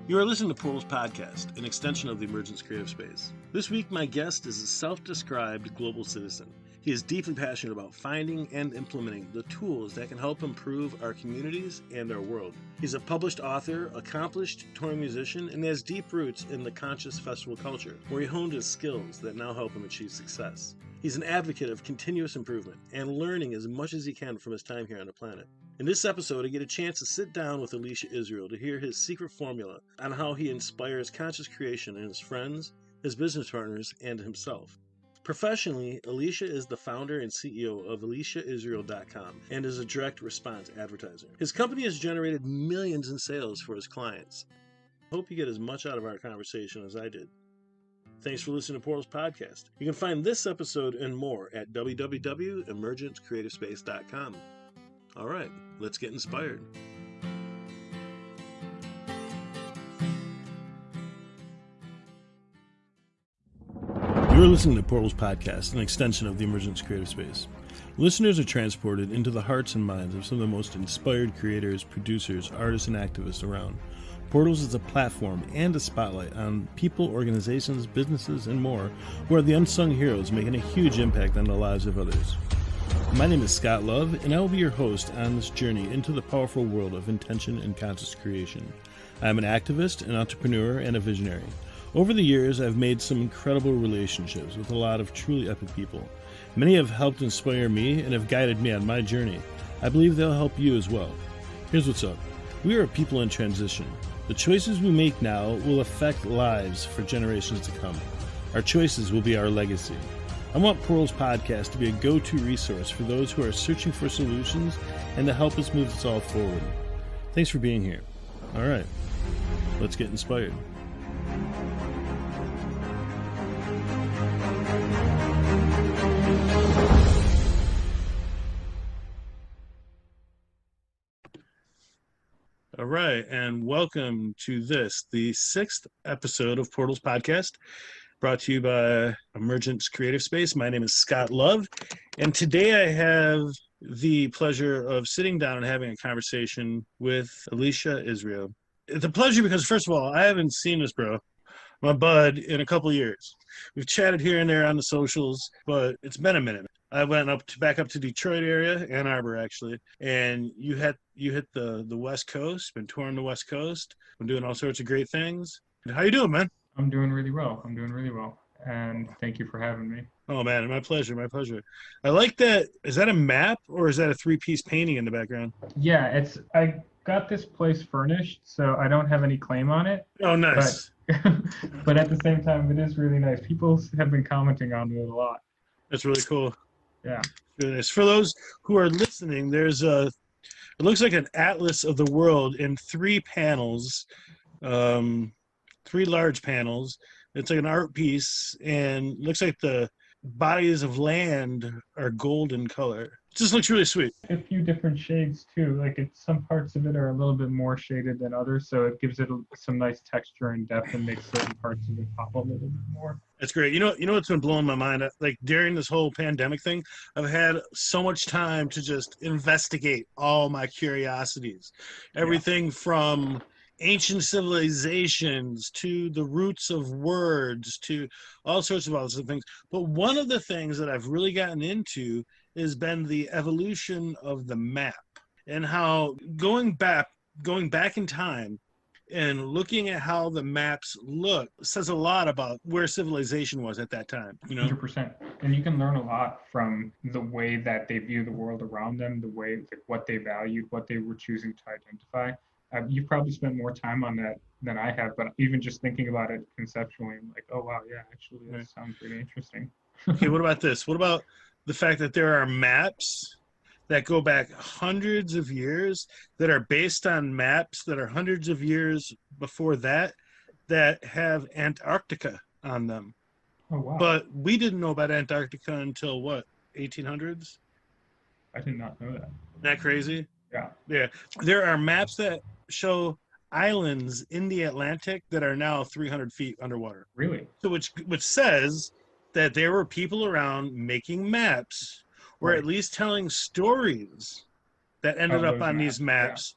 You are listening to Portals Podcast, an extension of the Emergence Creative Space. This week, my guest is a self-described global citizen. He is deeply passionate about finding and implementing the tools that can help improve our communities and our world. He's a published author, accomplished touring musician, and has deep roots in the conscious festival culture, where he honed his skills that now help him achieve success. He's an advocate of continuous improvement and learning as much as he can from his time here on the planet. In this episode, I get a chance to sit down with Elisha Israel to hear his secret formula on how he inspires conscious creation in his friends, his business partners, and himself. Professionally, Elisha is the founder and CEO of ElishaIsrael.com and is a direct response advertiser. His company has generated millions in sales for his clients. I hope you get as much out of our conversation as I did. Thanks for listening to Portals Podcast. You can find this episode and more at www.emergencecreativespace.com. All right, let's get inspired. You're listening to Portals Podcast, an extension of the Emergence Creative Space. Listeners are transported into the hearts and minds of some of the most inspired creators, producers, artists, and activists around. Portals is a platform and a spotlight on people, organizations, businesses, and more who are the unsung heroes making a huge impact on the lives of others. My name is Scott Love, and I will be your host on this journey into the powerful world of intention and conscious creation. I am an activist, an entrepreneur, and a visionary. Over the years, I've made some incredible relationships with a lot of truly epic people. Many have helped inspire me and have guided me on my journey. I believe they'll help you as well. Here's what's up. We are a people in transition. The choices we make now will affect lives for generations to come. Our choices will be our legacy. I want Portals Podcast to be a go-to resource for those who are searching for solutions and to help us move this all forward. Thanks for being here. All right, let's get inspired. All right, and welcome to the sixth episode of Portals Podcast, brought to you by Emergence Creative Space. My name is Scott Love, and today I have the pleasure of sitting down and having a conversation with Elisha Israel. It's a pleasure because, first of all, I haven't seen this bro, my bud, in a couple of years. We've chatted here and there on the socials, but it's been a minute. I went back up to Detroit area, Ann Arbor actually, and you hit the West Coast. Been touring the West Coast. Been doing all sorts of great things. How you doing, man? I'm doing really well, and thank you for having me. Oh man, my pleasure. I like that. Is that a map or is that a three-piece painting in the background? Yeah, I got this place furnished, so I don't have any claim on it. Oh, nice. But at the same time, it is really nice. People have been commenting on it a lot. That's really cool. Yeah. Really nice. For those who are listening, it looks like an atlas of the world in three panels, three large panels. It's like an art piece, and looks like the bodies of land are golden color. It just looks really sweet. A few different shades too. Some parts of it are a little bit more shaded than others, so it gives it some nice texture and depth and makes certain parts of it pop a little bit more. That's great. You know what's been blowing my mind? Like during this whole pandemic thing, I've had so much time to just investigate all my curiosities. Everything from ancient civilizations to the roots of words to all sorts of other things. But one of the things that I've really gotten into has been the evolution of the map, and how going back in time and looking at how the maps look says a lot about where civilization was at that time. 100%. And you can learn a lot from the way that they view the world around them, the way what they valued, what they were choosing to identify. You've probably spent more time on that than I have, but even just thinking about it conceptually, I'm like, oh wow, yeah, actually that sounds really interesting. Okay, what about this? What about the fact that there are maps that go back hundreds of years that are based on maps that are hundreds of years before that have Antarctica on them? Oh wow. But we didn't know about Antarctica until what, 1800s? I did not know that. Isn't that crazy? Yeah. There are maps that show islands in the Atlantic that are now 300 feet underwater. Really? So which says that there were people around making maps, or at least telling stories that ended up on these maps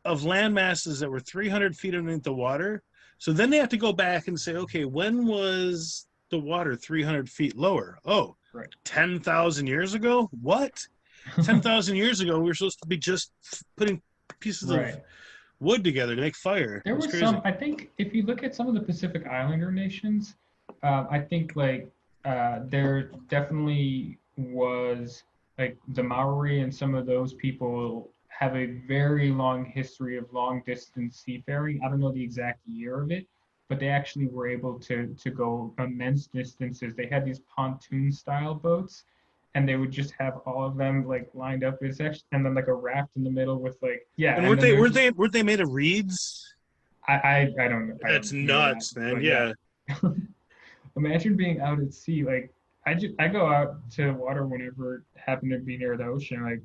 of land masses that were 300 feet underneath the water. So then they have to go back and say, okay, when was the water 300 feet lower? Oh, Right. 10,000 years ago? What? 10,000 years ago, we were supposed to be just putting pieces of Right. wood together to make fire. There It's was crazy. some, I think, if you look at some of the Pacific Islander nations, I think like there definitely was like the Maori and some of those people have a very long history of long distance seafaring. I don't know the exact year of it, but they actually were able to go immense distances. They had these pontoon style boats, and they would just have all of them like lined up. It's actually, and then like a raft in the middle with like, yeah, And and weren't then they there's weren't they weren't they made of reeds? I don't know, I That's don't know that, nuts, man. but yeah. Yeah. Imagine being out at sea. Like I go out to water whenever I happen to be near the ocean. Like,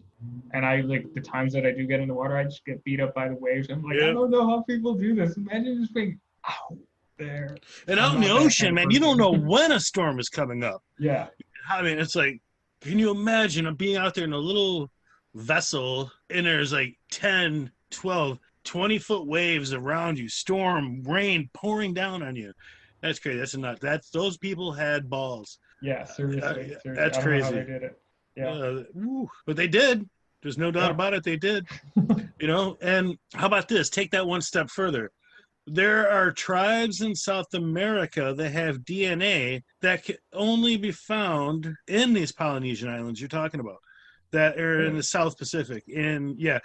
and I like the times that I do get in the water, I just get beat up by the waves. I'm like, I Yeah. don't know how people do this. Imagine just being out there. And I'm out in the not that kind ocean, of man, you don't know person. when a storm is coming up. Yeah. I mean, it's like, can you imagine being out there in a little vessel and there's like 10, 12, 20-foot waves around you, storm, rain pouring down on you. That's crazy. That's not, that's, those people had balls. Yeah. Seriously. Seriously. That's I don't know how they crazy. did it. Yeah. But they did. There's no doubt Yeah. about it. They did, and how about this? Take that one step further. There are tribes in South America that have DNA that can only be found in these Polynesian islands you're talking about, that are in the Really. South Pacific. And yeah,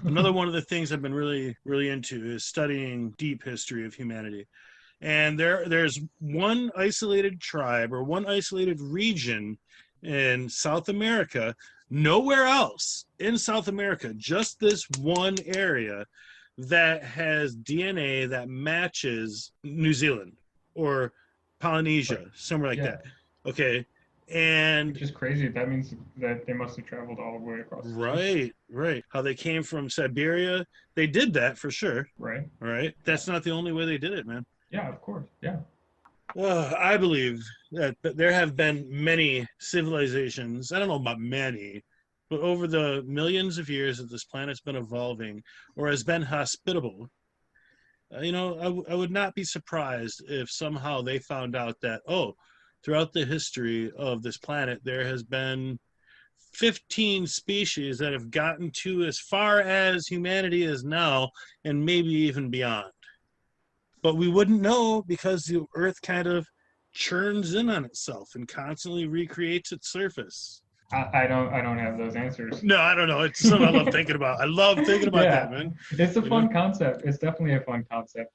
another one of the things I've been really, really into is studying deep history of humanity. And there's one isolated tribe or one isolated region in South America, nowhere else in South America, just this one area that has DNA that matches New Zealand or Right. Polynesia, somewhere like Yeah. that. Okay. And Which is crazy. That means that they must have traveled all the way across the sea. right. How they came from Siberia, they did that for sure. Right. Right. Yeah. That's not the only way they did it, man. Yeah. Of course. Yeah. I believe that there have been many civilizations. I don't know about many, but over the millions of years that this planet's been evolving or has been hospitable, I would not be surprised if somehow they found out that, oh, throughout the history of this planet, there has been 15 species that have gotten to as far as humanity is now and maybe even beyond. But we wouldn't know because the Earth kind of churns in on itself and constantly recreates its surface. I don't have those answers. No, I don't know. It's something I love thinking about. I love thinking about that, Yeah, man. it's a You know? fun concept. It's definitely a fun concept.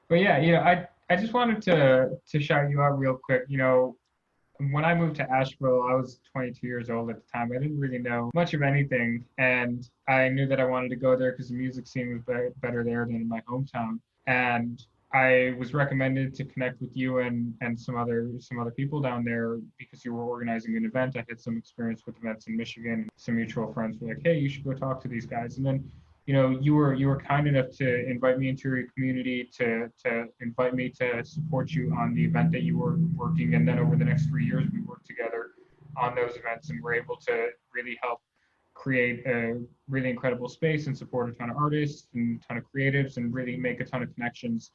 But yeah, I just wanted to shout you out real quick. When I moved to Asheville, I was 22 years old at the time. I didn't really know much of anything, and I knew that I wanted to go there because the music scene was better there than in my hometown. And I was recommended to connect with you and some other people down there because you were organizing an event. I had some experience with events in Michigan. Some mutual friends were like, "Hey, you should go talk to these guys." And then, you were kind enough to invite me into your community to invite me to support you on the event that you were working. And then over the next 3 years, we worked together on those events and were able to really help create a really incredible space and support a ton of artists and a ton of creatives and really make a ton of connections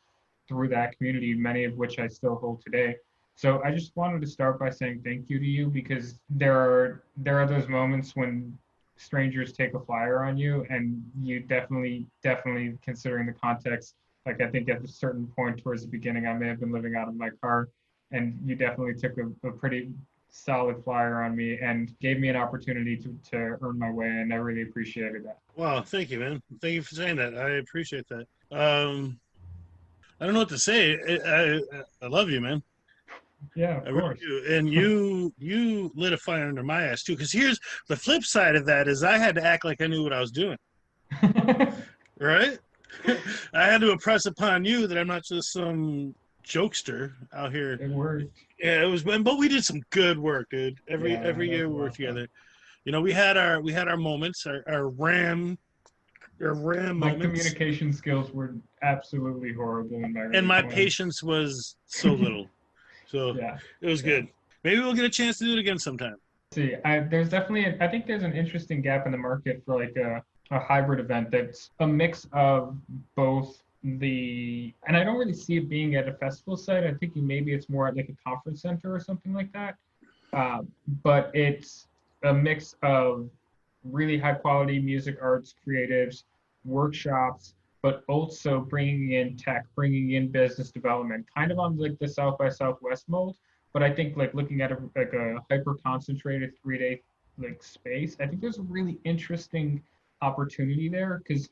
through that community, many of which I still hold today. So I just wanted to start by saying thank you to you because there are those moments when strangers take a flyer on you, and you definitely considering the context. Like I think at a certain point towards the beginning, I may have been living out of my car, and you definitely took a pretty solid flyer on me and gave me an opportunity to earn my way, and I really appreciated that. Wow, thank you, man. Thank you for saying that. I appreciate that. I don't know what to say. I love you, man. Yeah, of I really course. do. And you lit a fire under my ass too. Because here's the flip side of that is I had to act like I knew what I was doing. Right? I had to impress upon you that I'm not just some jokester out here. It worked. Yeah, it was, but we did some good work, dude. Every Yeah, every that was year a we lot worked of fun. together. We had our moments, our ram My moments, communication skills were absolutely horrible in my and early my 20s. patience was so little. So Yeah, it was yeah. good. Maybe we'll get a chance to do it again sometime. See, I think there's an interesting gap in the market for like a hybrid event that's a mix of both and I don't really see it being at a festival site. I think maybe it's more at like a conference center or something like that. Uh, but it's a mix of really high quality music, arts, creatives, workshops, but also bringing in tech, bringing in business development, kind of on like the South by Southwest mold. But I think like looking at like a hyper concentrated 3 day like space, I think there's a really interesting opportunity there because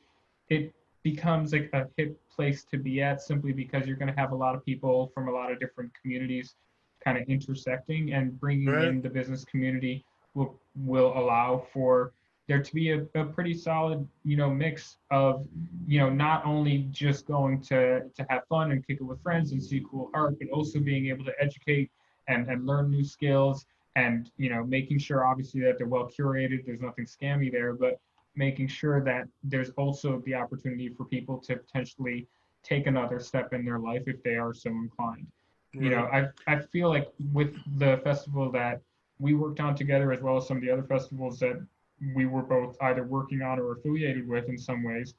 it becomes like a hip place to be at simply because you're going to have a lot of people from a lot of different communities kind of intersecting, and bringing Right. in the business community will allow for there to be a pretty solid mix of not only just going to have fun and kick it with friends and see cool art, but also being able to educate and learn new skills, and making sure obviously that they're well curated, there's nothing scammy there, but making sure that there's also the opportunity for people to potentially take another step in their life if they are so inclined. Right. I feel like with the festival that we worked on together, as well as some of the other festivals that we were both either working on or affiliated with in some ways,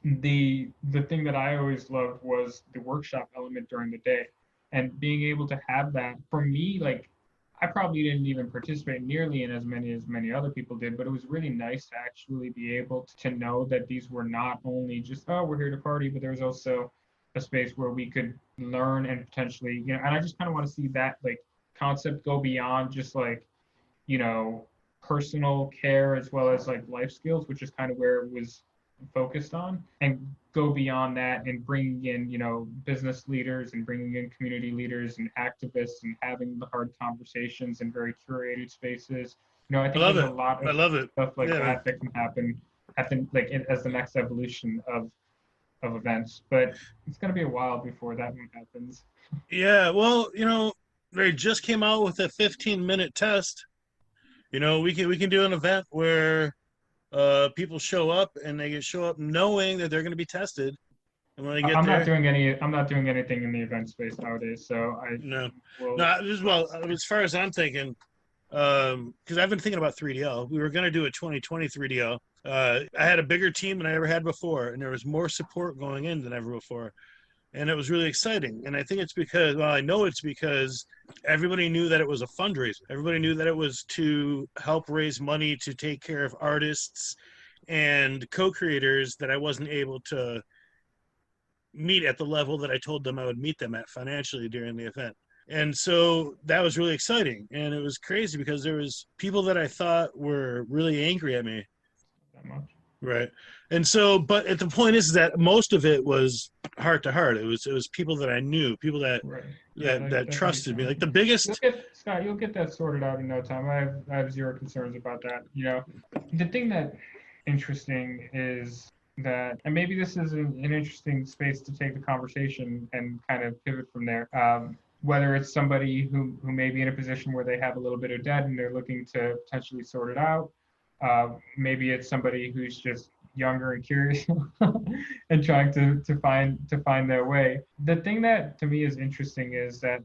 the thing that I always loved was the workshop element during the day, and being able to have that for me. Like, I probably didn't even participate nearly in as many other people did, but it was really nice to actually be able to know that these were not only just, oh, we're here to party, but there was also a space where we could learn and potentially, and I just kind of want to see that like concept go beyond just like, you know, personal care as well as like life skills, which is kind of where it was focused on, and go beyond that and bringing in, business leaders and bringing in community leaders and activists and having the hard conversations in very curated spaces. I I think love there's a it. lot I of love it. stuff like Yeah, man. that that can happen at the like as the next evolution of events, but it's going to be a while before that one happens. Yeah. Well, they just came out with a 15-minute test. We can do an event where people show up and they show up knowing that they're going to be tested, and when they get there, I'm not doing anything in the event space nowadays, so I no, will. no. Well, as far as I'm thinking, because I've been thinking about 3DL. We were going to do a 2020 3DL. I had a bigger team than I ever had before, and there was more support going in than ever before. And it was really exciting. And I think it's because, well, I know it's because everybody knew that it was a fundraiser. Everybody knew that it was to help raise money to take care of artists and co-creators that I wasn't able to meet at the level that I told them I would meet them at financially during the event. And so that was really exciting. And it was crazy because there was people that I thought were really angry at me. That much. Right. And so, but at the point is that most of it was heart to heart. It was people that I knew, people that Right. Yeah, that that, that that makes trusted me. sense. Like the biggest. You'll get that sorted out in no time. I have zero concerns about that. The thing that interesting is that, and maybe this is an interesting space to take the conversation and kind of pivot from there. Whether it's somebody who may be in a position where they have a little bit of debt and they're looking to potentially sort it out. Maybe it's somebody who's just younger and curious and trying to find their way. The thing that to me is interesting is that,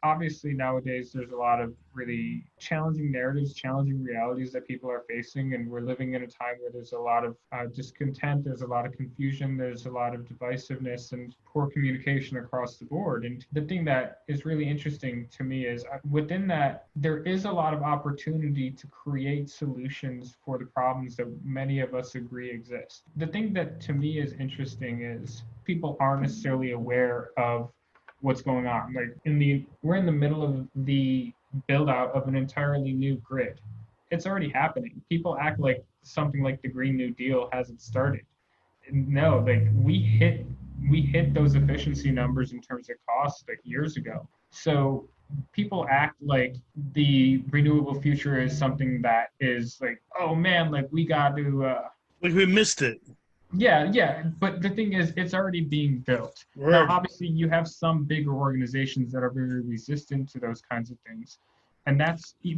obviously nowadays there's a lot of really challenging narratives, challenging realities that people are facing, and we're living in a time where there's a lot of discontent, there's a lot of confusion, there's a lot of divisiveness and poor communication across the board. And the thing that is really interesting to me is within that there is a lot of opportunity to create solutions for the problems that many of us agree exist. The thing that to me is interesting is people aren't necessarily aware of what's going on. Like we're in the middle of the build out of an entirely new grid. It's already happening. People act like something like the Green New Deal hasn't started. No, like we hit those efficiency numbers in terms of cost like years ago. So people act like the renewable future is something that is like, oh man, like we got to Like we missed it. yeah, but the thing is, it's already being built. Now, Word. obviously, you have some bigger organizations that are very resistant to those kinds of things. And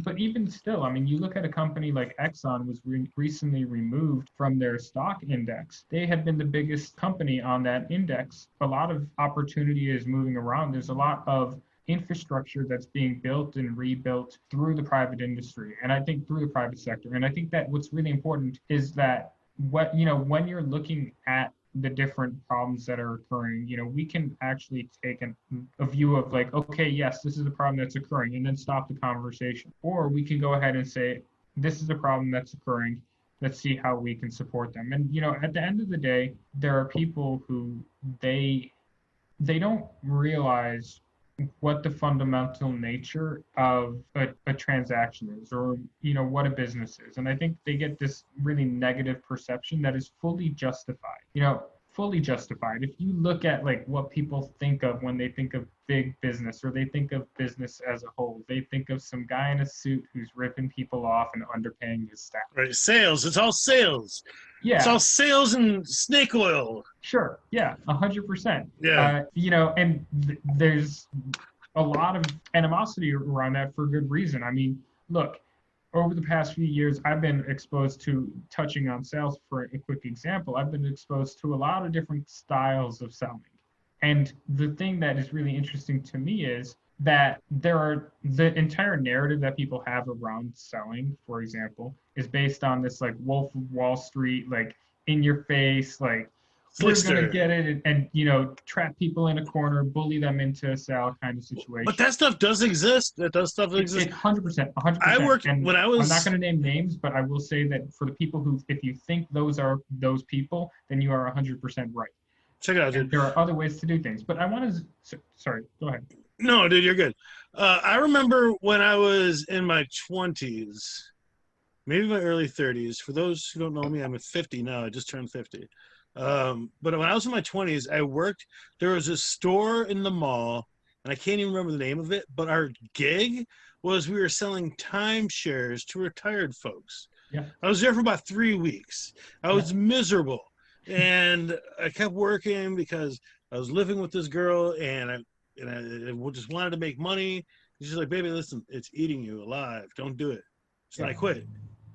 but even still, I mean, you look at a company like Exxon was recently removed from their stock index. They had been the biggest company on that index. A lot of opportunity is moving around. There's a lot of infrastructure that's being built and rebuilt through the private industry, and I think through the private sector. And I think that what's really important is that when you're looking at the different problems that are occurring, we can actually take a view of like, okay, yes, this is a problem that's occurring, and then stop the conversation. Or we can go ahead and say, this is a problem that's occurring. Let's see how we can support them. And at the end of the day, there are people who they don't realize what the fundamental nature of a transaction is, or what a business is. And I think they get this really negative perception that is fully justified. Fully justified. If you look at like what people think of when they think of big business, or they think of business as a whole, they think of some guy in a suit who's ripping people off and underpaying his staff. Right, sales. It's all sales. Yeah. It's all sales and snake oil. Sure. Yeah, 100%. Yeah. And there's a lot of animosity around that for good reason. I mean, look, over the past few years, I've been exposed to, touching on sales for a quick example, I've been exposed to a lot of different styles of selling. And the thing that is really interesting to me is that the entire narrative that people have around selling, for example, is based on this like Wolf of Wall Street, like in your face, like we're going to get it and trap people in a corner, bully them into a sale kind of situation. But that stuff does exist. That does stuff exist. 100%. I worked when I was. I'm not going to name names, but I will say that for the people who, if you think those are those people, then you are 100% right. Check it out, dude. There are other ways to do things, but I want to. Sorry, go ahead. No, dude, you're good. I remember when I was in my 20s, maybe my early 30s. For those who don't know me, I'm at 50 now. I just turned 50. But when I was in my 20s, I worked. There was a store in the mall, and I can't even remember the name of it. But our gig was we were selling timeshares to retired folks. Yeah. I was there for about 3 weeks. I was miserable, and I kept working because I was living with this girl, and I just wanted to make money. She's like, "Baby, listen, it's eating you alive. Don't do it." So I quit.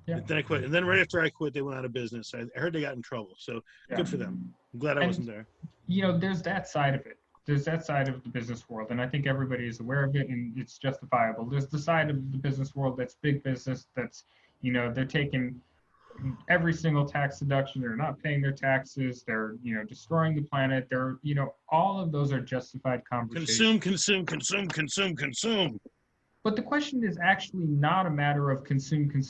Yeah. Then I quit. And then right after I quit, they went out of business. I heard they got in trouble. So good for them. I'm glad I wasn't there. There's that side of it. There's that side of the business world. And I think everybody is aware of it, and it's justifiable. There's the side of the business world that's big business, that's, they're taking every single tax deduction. They're not paying their taxes. They're, destroying the planet. They're, all of those are justified conversations. Consume. But the question is actually not a matter of consume, because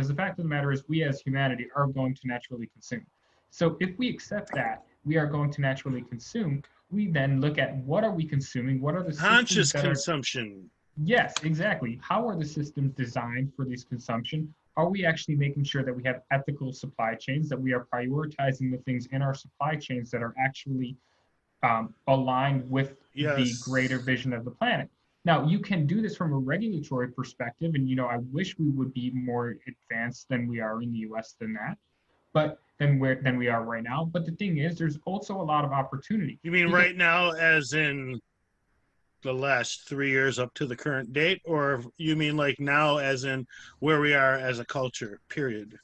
the fact of the matter is we as humanity are going to naturally consume. So if we accept that we are going to naturally consume, we then look at what are we consuming? What are the conscious consumption? Yes, exactly. How are the systems designed for this consumption? Are we actually making sure that we have ethical supply chains, that we are prioritizing the things in our supply chains that are actually aligned with the greater vision of the planet? Now, you can do this from a regulatory perspective, and I wish we would be more advanced than we are in the U.S. than that, but than we are right now. But the thing is, there's also a lot of opportunity. You mean right now, as in the last 3 years up to the current date, or you mean like now, as in where we are as a culture? Period.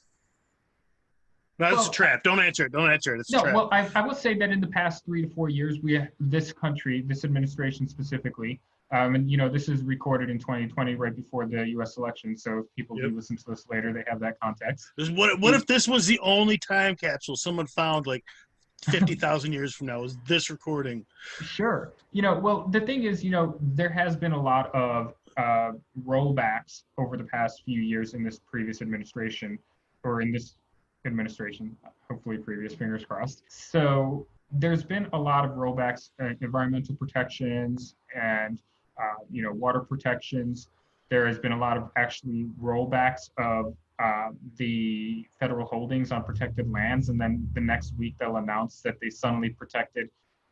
No, that's a trap. Don't answer it. It's a trap. Well, I will say that in the past 3 to 4 years, this country, this administration specifically. And this is recorded in 2020, right before the U.S. election. So if people do listen to this later, they have that context. What if this was the only time capsule someone found like 50,000 years from now? Is this recording? Sure. Well, the thing is, there has been a lot of rollbacks over the past few years in this previous administration, or in this administration, hopefully previous, fingers crossed. So there's been a lot of rollbacks, environmental protections, and water protections. There has been a lot of actually rollbacks of the federal holdings on protected lands, and then the next week they'll announce that they suddenly protected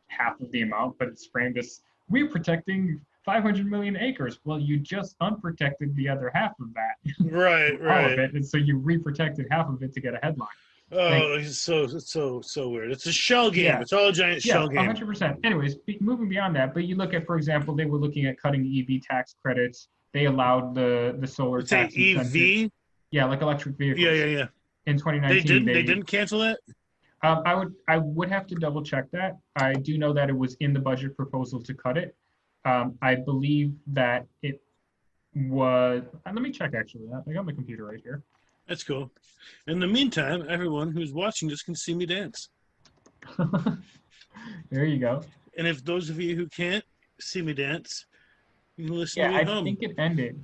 half of the amount, but it's framed as, we're protecting 500 million acres. Well, you just unprotected the other half of that. Right. All of it, and so you reprotected half of it to get a headline. Oh, it's so weird. It's a shell game. Yeah. It's all a giant shell game. 100%. Anyways, moving beyond that, but you look at, for example, they were looking at cutting EV tax credits. They allowed the solar tax. EV? Yeah, like electric vehicles. Yeah. In 2019, they didn't cancel that? I would have to double check that. I do know that it was in the budget proposal to cut it. I believe that it was, let me check actually. I got my computer right here. That's cool. In the meantime, everyone who's watching this can see me dance. There you go. And if those of you who can't see me dance, you can listen Yeah, to me I hum. think it ended.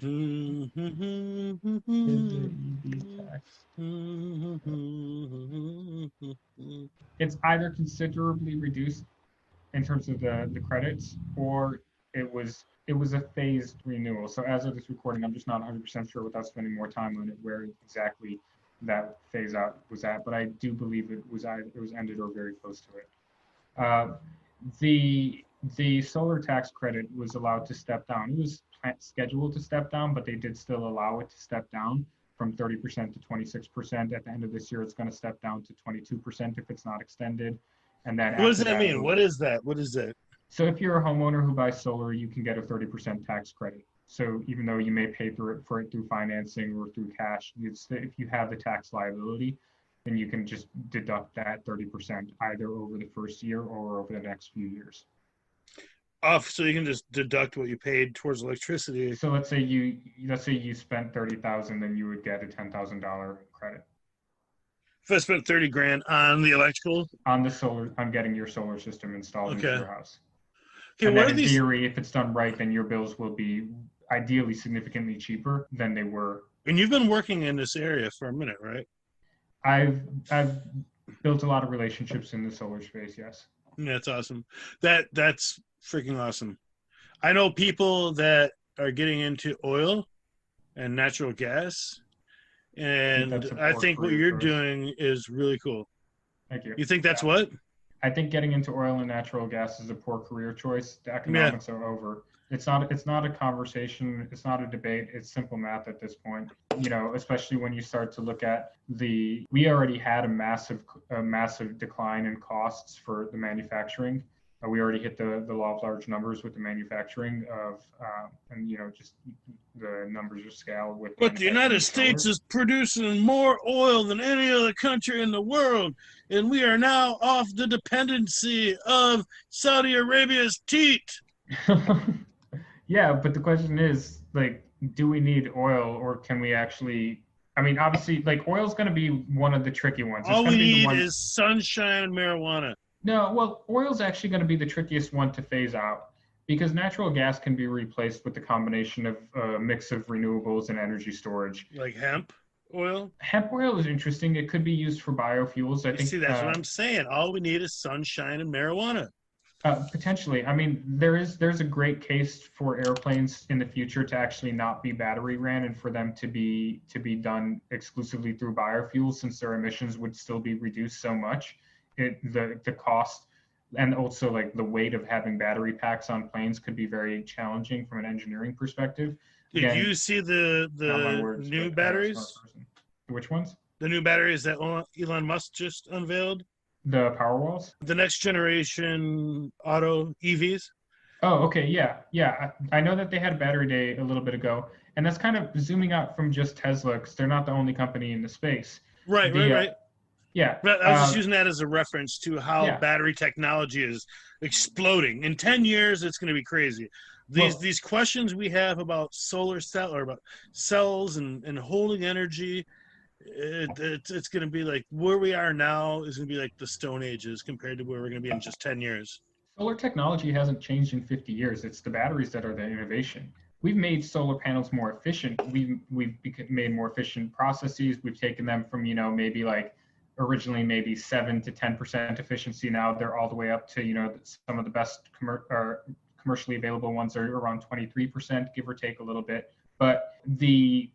It's either considerably reduced in terms of the credits, or it was a phased renewal. So as of this recording, I'm just not 100% sure without spending more time on it where exactly that phase out was at. But I do believe it was ended or very close to it. Uh, the solar tax credit was allowed to step down. It was scheduled to step down, but they did still allow it to step down from 30% to 26%. At the end of this year, it's going to step down to 22% if it's not extended. And then What does after that that, mean? What is that? What is that? so if you're a homeowner who buys solar, you can get a 30% tax credit. So even though you may pay for it through financing or through cash, if you have the tax liability, then you can just deduct that 30% either over the first year or over the next few years. Off, so you can just deduct what you paid towards electricity. So let's say you spent 30,000, then you would get a $10,000 credit If I spent 30 grand on the electrical, on getting your solar system installed into okay. your house. Okay, And what then are in these? theory, if it's done right, then your bills will be ideally significantly cheaper than they were. And you've been working in this area for a minute, right? I've built a lot of relationships in the solar space, yes. Yeah, that's awesome. That's freaking awesome. I know people that are getting into oil and natural gas, and I think what you're doing is really cool. Thank you. You think that's what? I think getting into oil and natural gas is a poor career choice. The economics are over. It's not a conversation. It's not a debate. It's simple math at this point. You know, especially when you start to look at we already had a massive decline in costs for the manufacturing. We already hit the law of large numbers with the manufacturing of, and you know, just the numbers of scale with. But the United States is producing more oil than any other country in the world, and we are now off the dependency of Saudi Arabia's teat. Yeah, but the question is, like, do we need oil, or can we actually? I mean, obviously, like, oil's going to be one of the tricky ones. All we need is sunshine and marijuana. No, well, oil's actually going to be the trickiest one to phase out because natural gas can be replaced with the combination of a mix of renewables and energy storage. Like hemp oil? Hemp oil is interesting. It could be used for biofuels. I think. See, that's what I'm saying. All we need is sunshine and marijuana. Potentially. I mean, there's a great case for airplanes in the future to actually not be battery ran and for them to be done exclusively through biofuels, since their emissions would still be reduced so much. The cost and also like the weight of having battery packs on planes could be very challenging from an engineering perspective. Did you see the new batteries? Which ones? The new batteries that Elon Musk just unveiled? The Powerwalls? The next generation auto EVs? Oh, okay. Yeah. I know that they had a battery day a little bit ago, and that's kind of zooming out from just Tesla because they're not the only company in the space. Right. Yeah. But I was just using that as a reference to how battery technology is exploding. In 10 years, it's going to be crazy. These questions we have about solar cell or about cells and holding energy, it's going to be like where we are now is going to be like the Stone Ages compared to where we're going to be in just 10 years. Solar technology hasn't changed in 50 years. It's the batteries that are the innovation. We've made solar panels more efficient. We've made more efficient processes. We've taken them from, maybe like originally maybe 7 to 10% efficiency. Now they're all the way up to, some of the best commercially available ones are around 23%, give or take a little bit. But the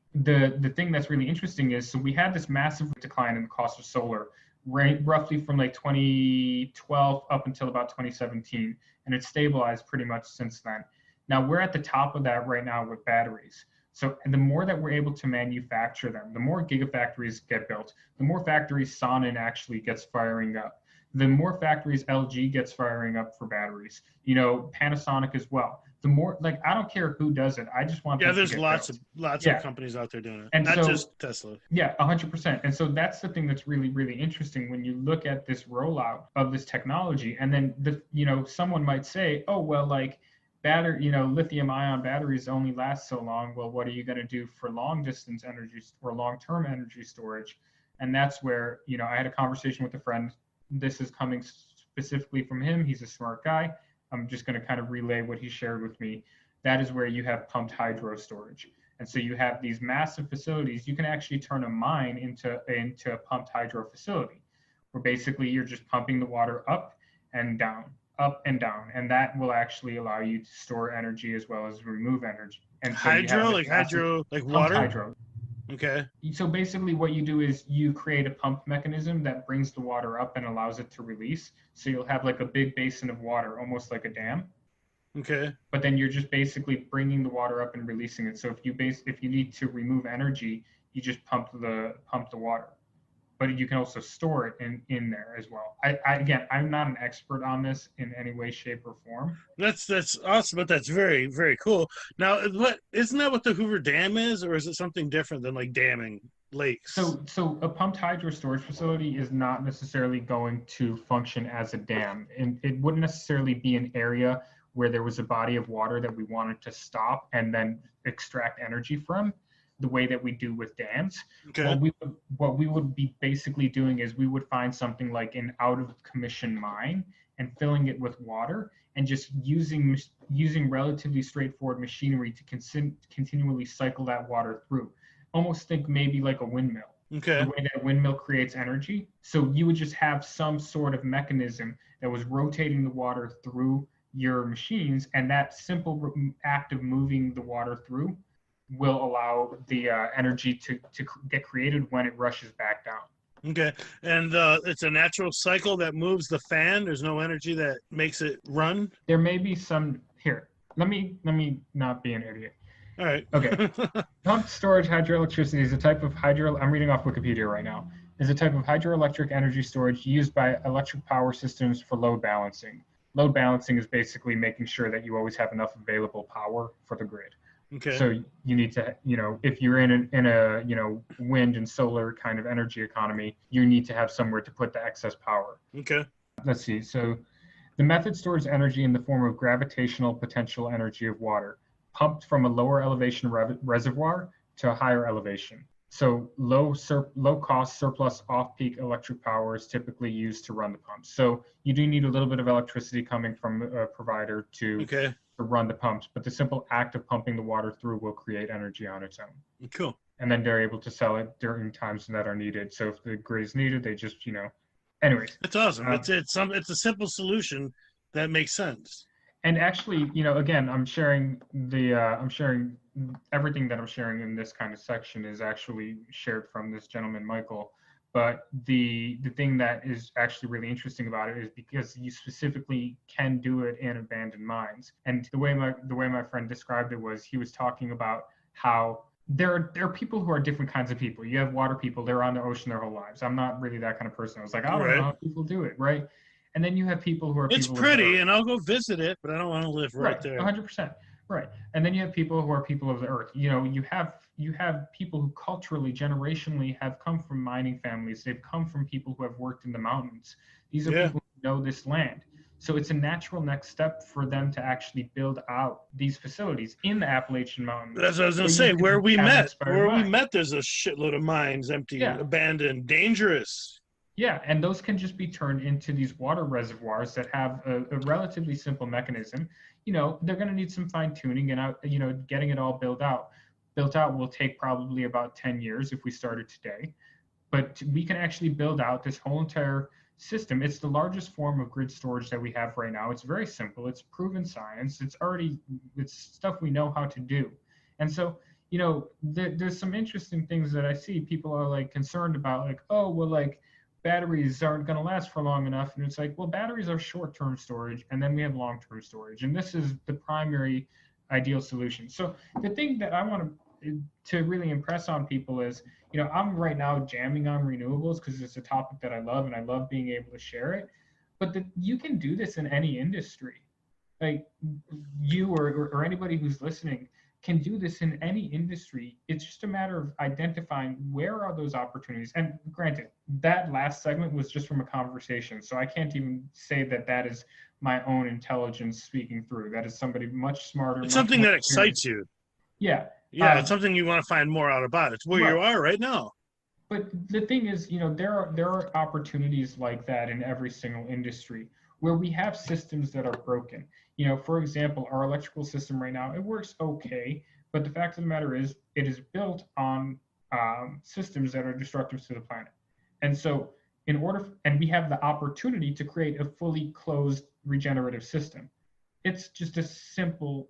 thing that's really interesting is, so we had this massive decline in the cost of solar, roughly from like 2012 up until about 2017, and it's stabilized pretty much since then. Now we're at the top of that right now with batteries. So the more that we're able to manufacture them, the more gigafactories get built, the more factories Sonnen actually gets firing up, the more factories LG gets firing up for batteries, Panasonic as well. The more, like, I don't care who does it. I just want there's lots of companies out there doing it, and not just Tesla. Yeah, 100%. And so that's the thing that's really, really interesting when you look at this rollout of this technology. And then someone might say, oh, well, like, lithium ion batteries only last so long. Well, what are you going to do for long distance energy or long term energy storage? And that's where, I had a conversation with a friend. This is coming specifically from him. He's a smart guy. I'm just going to kind of relay what he shared with me. That is where you have pumped hydro storage. And so you have these massive facilities. You can actually turn a mine into a pumped hydro facility, where basically you're just pumping the water and up and down, and that will actually allow you to store energy as well as remove energy. And so you have hydro, like pumped water. Hydro. Okay. So basically, what you do is you create a pump mechanism that brings the water up and allows it to release. So you'll have like a big basin of water, almost like a dam. Okay. But then you're just basically bringing the water up and releasing it. So if you need to remove energy, you just pump the water. But you can also store it in there as well. Again, I'm not an expert on this in any way, shape, or form. That's awesome, but that's very, very cool. Now, isn't that what the Hoover Dam is, or is it something different than like damming lakes? So a pumped hydro storage facility is not necessarily going to function as a dam, and it wouldn't necessarily be an area where there was a body of water that we wanted to stop and then extract energy from, the way that we do with dams. Okay. What we would be basically doing is we would find something like an out of commission mine and filling it with water and just using relatively straightforward machinery to continually cycle that water through. Almost think maybe like a windmill. Okay. The way that a windmill creates energy. So you would just have some sort of mechanism that was rotating the water through your machines, and that simple act of moving the water through will allow the energy to get created when it rushes back down. Okay. And it's a natural cycle that moves the fan. There's no energy that makes it run. There may be some here. Let me not be an idiot. All right. Okay. Pumped storage hydroelectricity is a type of I'm reading off Wikipedia right now. Is a type of hydroelectric energy storage used by electric power systems for load balancing. Load balancing is basically making sure that you always have enough available power for the grid. Okay. So you need to, if you're in a wind and solar kind of energy economy, you need to have somewhere to put the excess power. Okay. Let's see. So the method stores energy in the form of gravitational potential energy of water, pumped from a lower elevation reservoir to a higher elevation. So low cost surplus off-peak electric power is typically used to run the pumps. So you do need a little bit of electricity coming from a provider to run the pumps, but the simple act of pumping the water through will create energy on its own. Cool. And then they're able to sell it during times that are needed. So if the grid is needed, they just, anyways. It's awesome. It's a simple solution that makes sense. And actually, again, I'm sharing everything that I'm sharing in this kind of section is actually shared from this gentleman, Michael. But the thing that is actually really interesting about it is because you specifically can do it in abandoned mines. And the way my friend described it was he was talking about how there are people who are different kinds of people. You have water people, they're on the ocean their whole lives. I'm not really that kind of person. I was like, I don't know how people do it, right? And then you have people who are it's pretty, and I'll go visit it, but I don't want to live right there. 100%. Right. And then you have people who are people of the earth. You have people who culturally, generationally have come from mining families. They've come from people who have worked in the mountains. These are people who know this land. So it's a natural next step for them to actually build out these facilities in the Appalachian Mountains. That's what I was going to say. Where we met, there's a shitload of mines, empty, abandoned, dangerous. Yeah, and those can just be turned into these water reservoirs that have a relatively simple mechanism. They're going to need some fine tuning, and getting it all built out will take probably about 10 years if we started today. But we can actually build out this whole entire system. It's the largest form of grid storage that we have right now. It's very simple. It's proven science. It's stuff we know how to do. And so, there's some interesting things that I see. People are like concerned about, like, oh, well, like, batteries aren't going to last for long enough. And it's like, well, batteries are short-term storage, and then we have long-term storage. And this is the primary ideal solution. So the thing that I want to really impress on people is, I'm right now jamming on renewables because it's a topic that I love, and I love being able to share it. But you can do this in any industry. Like you or anybody who's listening, can do this in any industry. It's just a matter of identifying where are those opportunities. And granted, that last segment was just from a conversation, so I can't even say that that is my own intelligence speaking through. That is somebody much smarter, It's much something more that experienced. excites you. Yeah. Yeah, it's something you want to find more out about. It's where you Right. are right now. But the thing is, there are opportunities like that in every single industry where we have systems that are broken. For example, our electrical system right now, it works okay, but the fact of the matter is, it is built on systems that are destructive to the planet. And so, and we have the opportunity to create a fully closed regenerative system. It's just a simple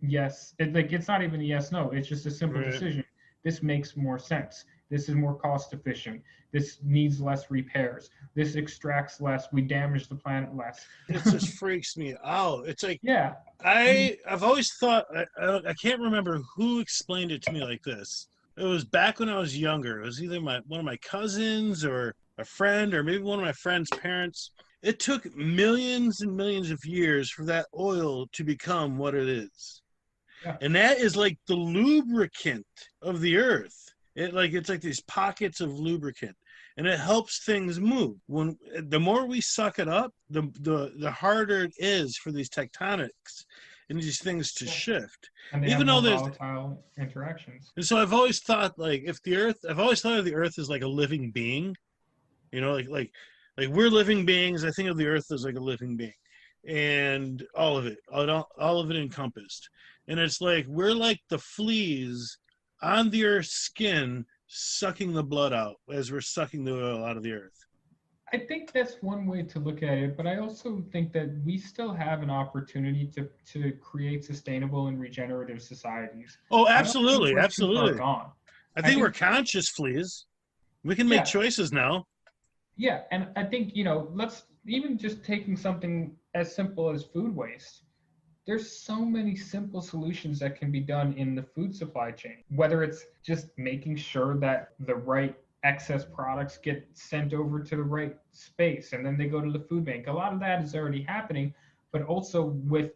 yes. It's not even a yes no. It's just a simple Right. decision. This makes more sense. This is more cost efficient. This needs less repairs. This extracts less. We damage the planet less. It just freaks me out. It's like Yeah. I mean, I've always thought I can't remember who explained it to me like this. It was back when I was younger. It was either one of my cousins or a friend or maybe one of my friend's parents. It took millions and millions of years for that oil to become what it is. yeah. And that is like the lubricant of the earth. It's like these pockets of lubricant, and it helps things move. When the more we suck it up, the harder it is for these tectonics and these things to Yeah. shift. And they Even have though more there's, volatile interactions. and so I've always thought like if the earth, I've always thought of the earth as like a living being. Like we're living beings. I think of the earth as like a living being, and all of it encompassed. And it's like we're like the fleas on the earth's skin, sucking the blood out as we're sucking the oil out of the earth. I think that's one way to look at it, but I also think that we still have an opportunity to create sustainable and regenerative societies. Oh, I don't think absolutely, we're too far absolutely. gone. I I think we're think, conscious fleas. We can make yeah, choices now. yeah, and I think, let's even just taking something as simple as food waste. There's so many simple solutions that can be done in the food supply chain, whether it's just making sure that the right excess products get sent over to the right space and then they go to the food bank. A lot of that is already happening, but also with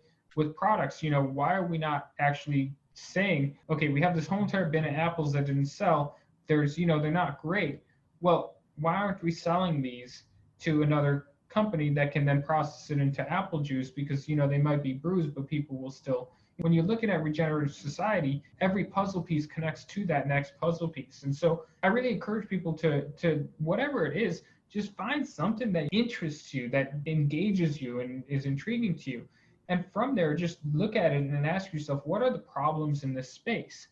products, why are we not actually saying, okay, we have this whole entire bin of apples that didn't sell. They're not great. Well, why aren't we selling these to another company that can then process it into apple juice? Because they might be bruised, but people will still, when you're looking at regenerative society, every puzzle piece connects to that next puzzle piece. And so I really encourage people to whatever it is, just find something that interests you, that engages you and is intriguing to you. And from there, just look at it and ask yourself, what are the problems in this space?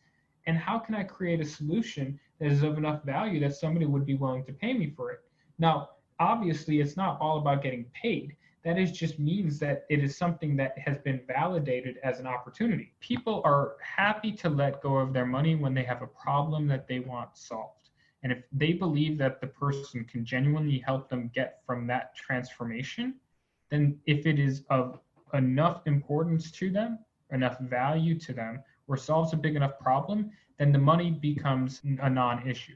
And how can I create a solution that is of enough value that somebody would be willing to pay me for it? Now, obviously, it's not all about getting paid. That is just means that it is something that has been validated as an opportunity. People are happy to let go of their money when they have a problem that they want solved. And if they believe that the person can genuinely help them get from that transformation, then if it is of enough importance to them, enough value to them, or solves a big enough problem, then the money becomes a non-issue.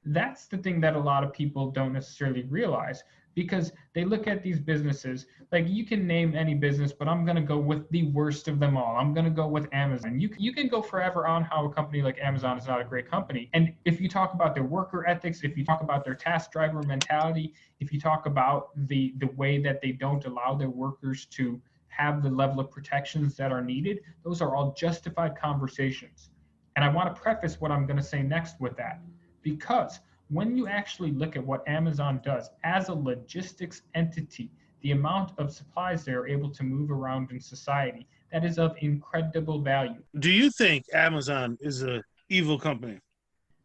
That's the thing that a lot of people don't necessarily realize, because they look at these businesses, like you can name any business, but I'm going to go with the worst of them all. I'm going to go with Amazon. You can go forever on how a company like Amazon is not a great company. And if you talk about their worker ethics, if you talk about their task driver mentality, if you talk about the way that they don't allow their workers to have the level of protections that are needed, those are all justified conversations. And I want to preface what I'm going to say next with that. Because when you actually look at what Amazon does as a logistics entity, the amount of supplies they're able to move around in society, that is of incredible value. Do you think Amazon is a evil company?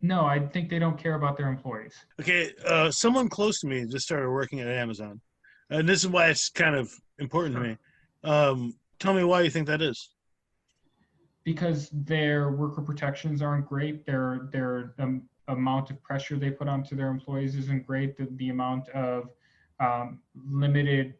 No, I think they don't care about their employees. Okay, someone close to me just started working at Amazon, and this is why it's kind of important Sure. to me. Tell me why you think that is. Because their worker protections aren't great. Their amount of pressure they put onto their employees isn't great. The amount of limited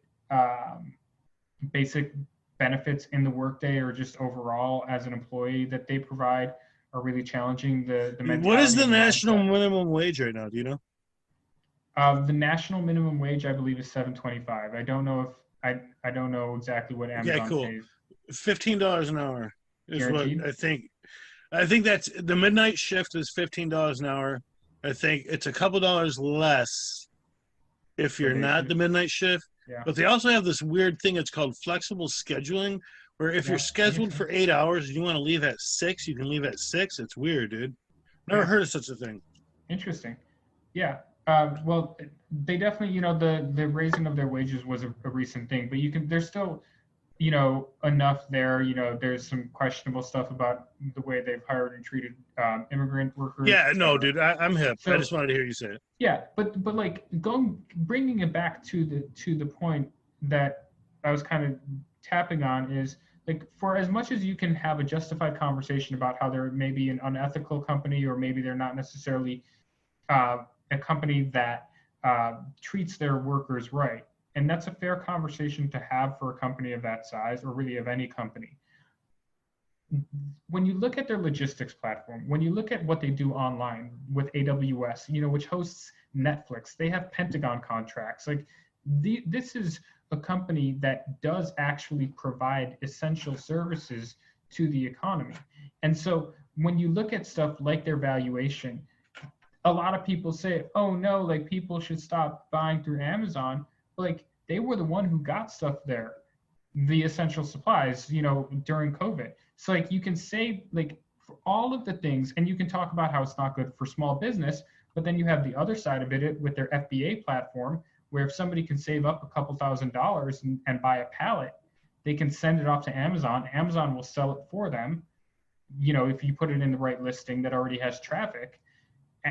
basic benefits in the workday or just overall as an employee that they provide are really challenging. The What is mentality the and the national mindset. minimum wage right now? Do you know? The national minimum wage, I believe, is $7.25. I don't know exactly what Okay, Amazon cool. pays. $15 an hour is what Guaranteed. I think. I think that's the midnight shift is $15 an hour. I think it's a couple dollars less if For you're day not the shift. midnight shift. Yeah. But they also have this weird thing. It's called flexible scheduling, where if you're Yeah. That makes scheduled for sense. 8 hours and you want to leave at 6, you can leave at 6. It's weird, dude. Never Yeah. heard of such a thing. Interesting. Yeah. Well, they definitely, the raising of their wages was a recent thing, but there's still, enough there. There's some questionable stuff about the way they've hired and treated immigrant workers, Yeah, no, etc. dude, I'm hip. I So just wanted to hear you say it. yeah, but like bringing it back to the point that I was kind of tapping on is like, for as much as you can have a justified conversation about how they're maybe an unethical company, or maybe they're not necessarily a company that treats their workers right. And that's a fair conversation to have for a company of that size, or really of any company. When you look at their logistics platform, when you look at what they do online with AWS, which hosts Netflix, they have Pentagon contracts. Like this is a company that does actually provide essential services to the economy. And so when you look at stuff like their valuation, a lot of people say, oh no, like people should stop buying through Amazon. Like they were the one who got stuff there, the essential supplies, during COVID. So like you can say, like, for all of the things, and you can talk about how it's not good for small business, but then you have the other side of it with their FBA platform, where if somebody can save up a couple $1,000s and buy a pallet, they can send it off to Amazon. Amazon will sell it for them. If you put it in the right listing that already has traffic,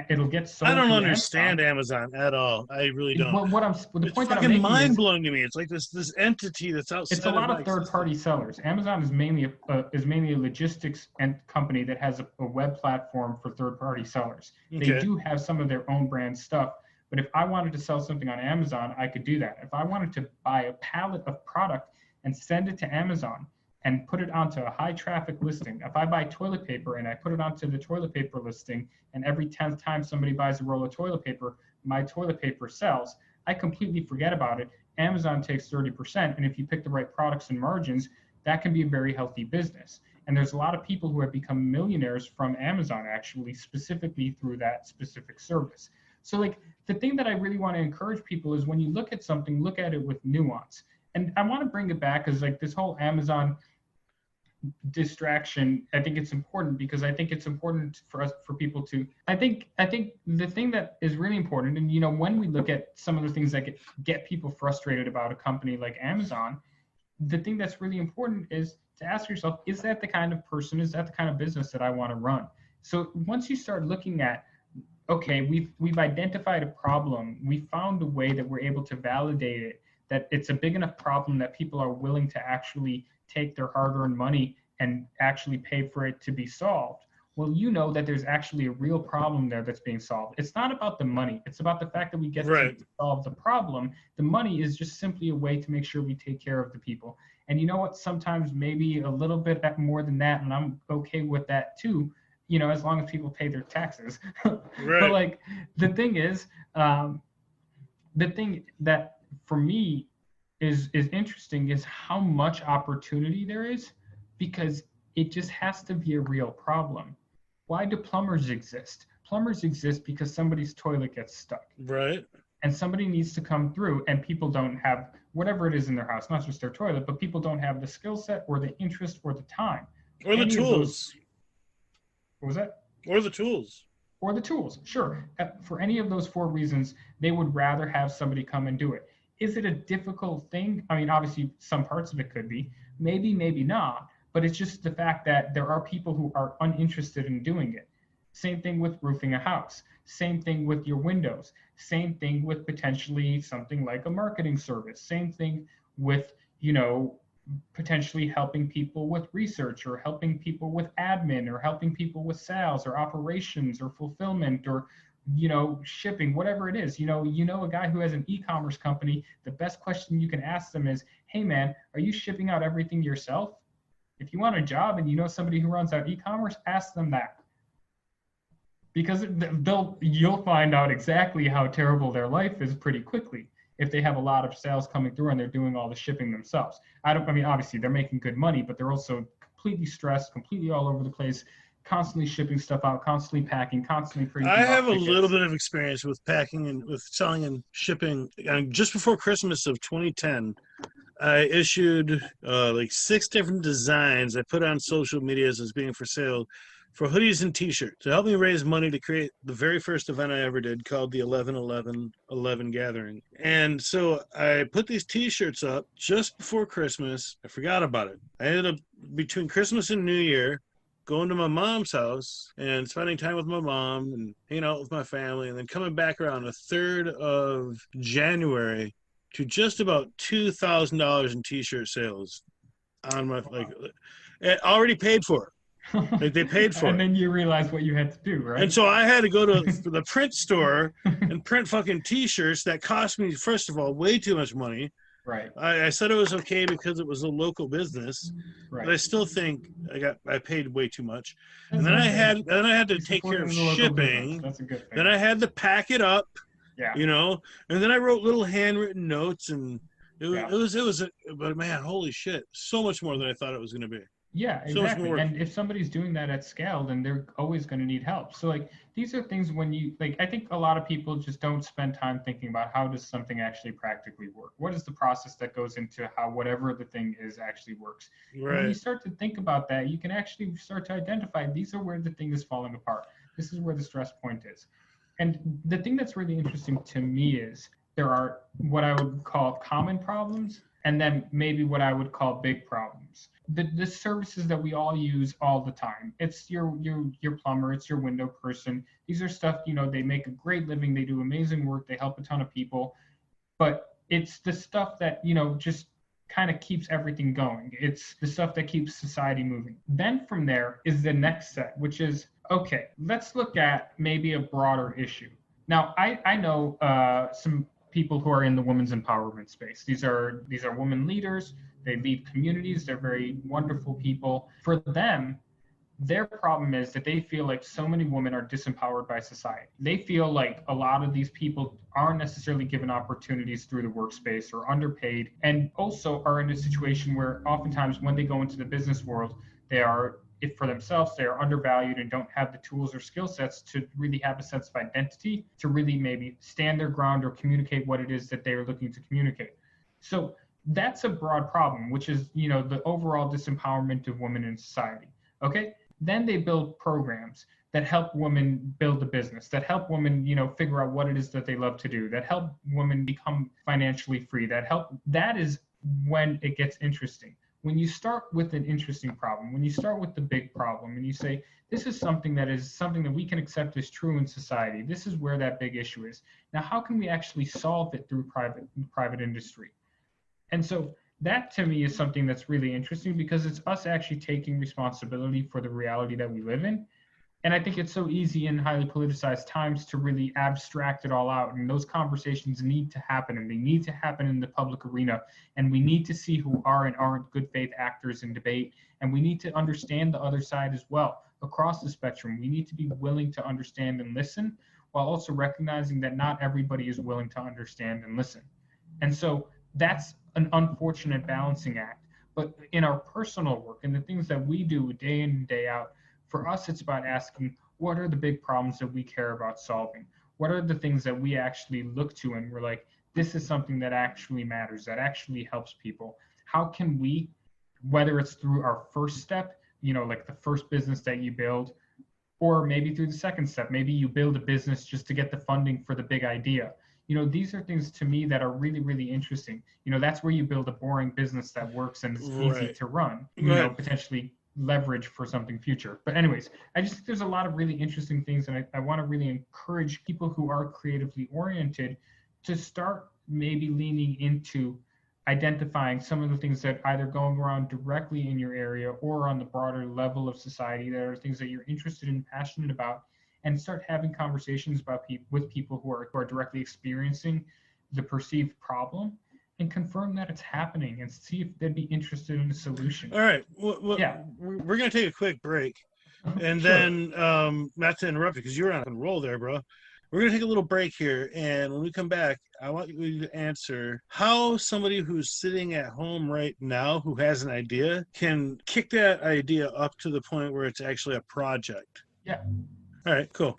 it'll get sold. I don't through understand Amazon at all. I really don't. The It's point that I'm fucking making mind is, blowing to me. It's like this entity that's outside. it's a lot of my third-party existence. sellers. Amazon is mainly a logistics and company that has a web platform for third-party sellers. Okay. They do have some of their own brand stuff, but if I wanted to sell something on Amazon, I could do that. If I wanted to buy a pallet of product and send it to Amazon and put it onto a high traffic listing, if I buy toilet paper and I put it onto the toilet paper listing, and every 10th time somebody buys a roll of toilet paper, my toilet paper sells, I completely forget about it. Amazon takes 30%, and if you pick the right products and margins, that can be a very healthy business. And there's a lot of people who have become millionaires from Amazon, actually, specifically through that specific service. So like the thing that I really want to encourage people is, when you look at something, look at it with nuance. And I want to bring it back, because like this whole Amazon distraction, I think it's important, because I think it's important for people to, I think the thing that is really important, and when we look at some of the things that get people frustrated about a company like Amazon, the thing that's really important is to ask yourself, is that the kind of person, is that the kind of business that I want to run? So once you start looking at, okay, we've identified a problem, we found a way that we're able to validate it, that it's a big enough problem that people are willing to actually take their hard-earned money and actually pay for it to be solved. Well, that there's actually a real problem there that's being solved. It's not about the money. It's about the fact that we get to solve the problem. The money is just simply a way to make sure we take care of the people. And you know what? Sometimes maybe a little bit more than that, and I'm okay with that too, as long as people pay their taxes. But like the thing is, the thing that for me is interesting is how much opportunity there is, because it just has to be a real problem. Why do plumbers exist? Plumbers exist because somebody's toilet gets stuck. Right. And somebody needs to come through, and people don't have whatever it is in their house, not just their toilet, but people don't have the skill set or the interest or the time. Or the tools. What was that? Or the tools. Or the tools, sure. For any of those 4 reasons, they would rather have somebody come and do it. Is it a difficult thing? I mean, obviously, some parts of it could be. Maybe, maybe not. But it's just the fact that there are people who are uninterested in doing it. Same thing with roofing a house. Same thing with your windows. Same thing with potentially something like a marketing service. Same thing with, potentially helping people with research, or helping people with admin, or helping people with sales or operations or fulfillment, or shipping, whatever it is. A guy who has an e-commerce company, the best question you can ask them is, hey man, are you shipping out everything yourself? If you want a job and somebody who runs out e-commerce, ask them that. Because you'll find out exactly how terrible their life is pretty quickly if they have a lot of sales coming through and they're doing all the shipping themselves. Obviously they're making good money, but they're also completely stressed, completely all over the place. constantly shipping stuff out, constantly packing, constantly I printing have off a little tickets. bit of experience with packing and with selling and shipping. Just before Christmas of 2010, I issued like 6 different designs I put on social medias as being for sale for hoodies and t-shirts to help me raise money to create the very first event I ever did called the 11-11-11 Gathering. And so I put these t-shirts up just before Christmas. I forgot about it. I ended up between Christmas and New Year going to my mom's house and spending time with my mom and hanging out with my family, and then coming back around the 3rd of January to just about $2,000 in t-shirt sales on my like it already paid for it. Like they paid for And it. then you realize what you had to do, right? And so I had to go to the print store and print fucking t-shirts that cost me, first of all, way too much money. Right. I said it was okay because it was a local business, Right. but I still think I paid way too much. That's And then okay. I had to You're take care supporting of the local business. shipping. That's a good thing. Then I had to pack it up, Yeah. you know, and then I wrote little handwritten notes, and Yeah. but man, holy shit, so much more than I thought it was going to be. Yeah, So much exactly. more. And if somebody's doing that at scale, then they're always going to need help. So like these are things when you like I think a lot of people just don't spend time thinking about how does something actually practically work? What is the process that goes into how whatever the thing is actually works? And when you Right. start to think about that, you can actually start to identify these are where the thing is falling apart. This is where the stress point is. And the thing that's really interesting to me is there are what I would call common problems and then maybe what I would call big problems. The services that we all use all the time. It's your plumber, it's your window person. These are stuff, you know, they make a great living, they do amazing work, they help a ton of people, but it's the stuff that, you know, just kind of keeps everything going. It's the stuff that keeps society moving. Then from there is the next set, which is okay, let's look at maybe a broader issue. Now, I know some people who are in the women's empowerment space. These are women leaders. They lead communities. They're very wonderful people. For them, their problem is that they feel like so many women are disempowered by society. They feel like a lot of these people aren't necessarily given opportunities through the workspace or underpaid, and also are in a situation where oftentimes when they go into the business world, they are, if for themselves, they are undervalued and don't have the tools or skill sets to really have a sense of identity, to really maybe stand their ground or communicate what it is that they are looking to communicate. So that's a broad problem, which is, you know, the overall disempowerment of women in society. Okay, then they build programs that help women build a business, that help women, you know, figure out what it is that they love to do, that help women become financially free, that is when it gets interesting. When you start with an interesting problem, when you start with the big problem and you say, this is something that we can accept as true in society, this is where that big issue is. Now, how can we actually solve it through private industry? And so that to me is something that's really interesting because it's us actually taking responsibility for the reality that we live in. And I think it's so easy in highly politicized times to really abstract it all out. And those conversations need to happen, and they need to happen in the public arena. And we need to see who are and aren't good faith actors in debate. And we need to understand the other side as well across the spectrum. We need to be willing to understand and listen while also recognizing that not everybody is willing to understand and listen. And so that's an unfortunate balancing act. But in our personal work and the things that we do day in and day out, for us, it's about asking, what are the big problems that we care about solving? What are the things that we actually look to and we're like, this is something that actually matters, that actually helps people? How can we, whether it's through our first step, you know, like the first business that you build, or maybe through the second step, maybe you build a business just to get the funding for the big idea. You know, these are things to me that are really, really interesting. You know, that's where you build a boring business that works and is easy to run, you know, potentially leverage for something future. But anyways, I just think there's a lot of really interesting things, and I want to really encourage people who are creatively oriented to start maybe leaning into identifying some of the things that either going around directly in your area or on the broader level of society that are things that you're interested in, passionate about, and start having conversations about with people who are directly experiencing the perceived problem, and confirm that it's happening and see if they'd be interested in a solution. All right. Well, yeah, we're going to take a quick break. And sure. then, not to interrupt you because you're on a roll there, bro. We're going to take a little break here, and when we come back, I want you to answer how somebody who's sitting at home right now who has an idea can kick that idea up to the point where it's actually a project. Yeah. All right, cool.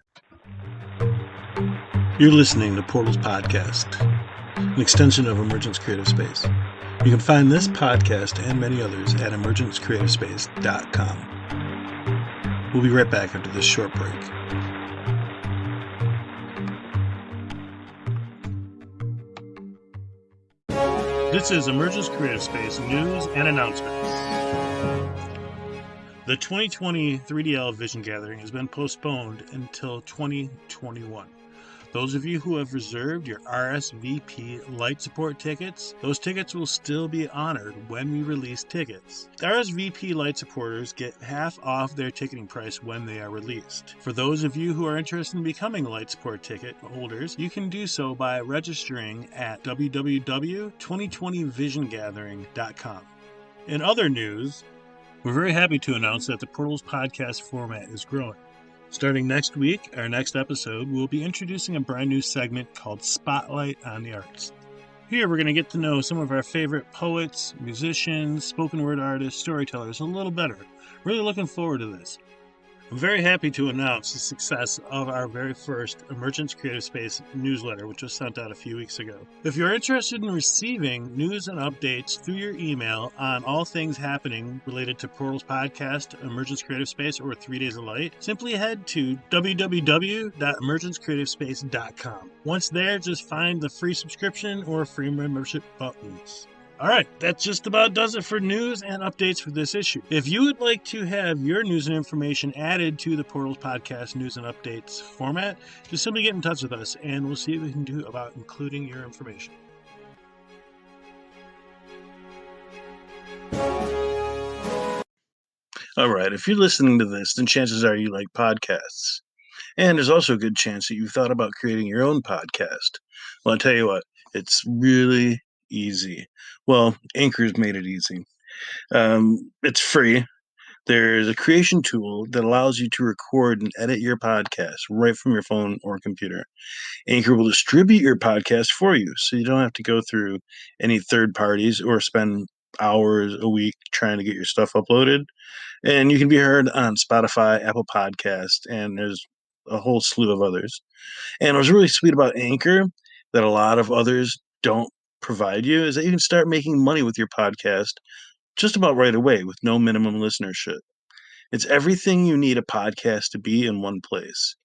You're listening to Portals Podcast, an extension of Emergence Creative Space. You can find this podcast and many others at emergencecreativespace.com. We'll be right back after this short break. This is Emergence Creative Space news and announcements. The 2020 3DL Vision Gathering has been postponed until 2021. Those of you who have reserved your RSVP light support tickets, those tickets will still be honored when we release tickets. RSVP light supporters get half off their ticketing price when they are released. For those of you who are interested in becoming light support ticket holders, you can do so by registering at www.2020visiongathering.com. In other news, we're very happy to announce that the Portals podcast format is growing. Starting next week, our next episode, we'll be introducing a brand new segment called Spotlight on the Arts. Here, we're going to get to know some of our favorite poets, musicians, spoken word artists, storytellers a little better. Really looking forward to this. I'm very happy to announce the success of our very first Emergence Creative Space newsletter, which was sent out a few weeks ago. If you're interested in receiving news and updates through your email on all things happening related to Portals Podcast, Emergence Creative Space, or 3 Days of Light, simply head to www.emergencecreativespace.com. Once there, just find the free subscription or free membership buttons. All right, that just about does it for news and updates for this issue. If you would like to have your news and information added to the Portals Podcast news and updates format, just simply get in touch with us, and we'll see what we can do about including your information. All right, if you're listening to this, then chances are you like podcasts. And there's also a good chance that you've thought about creating your own podcast. Well, I'll tell you what, it's really easy. Well, Anchor's made it easy. It's free. There's a creation tool that allows you to record and edit your podcast right from your phone or computer. Anchor will distribute your podcast for you, so you don't have to go through any third parties or spend hours a week trying to get your stuff uploaded. And you can be heard on Spotify, Apple Podcast, and there's a whole slew of others. And what's really sweet about Anchor that a lot of others don't provide you is that you can start making money with your podcast just about right away with no minimum listenership. It's everything you need a podcast to be in one place.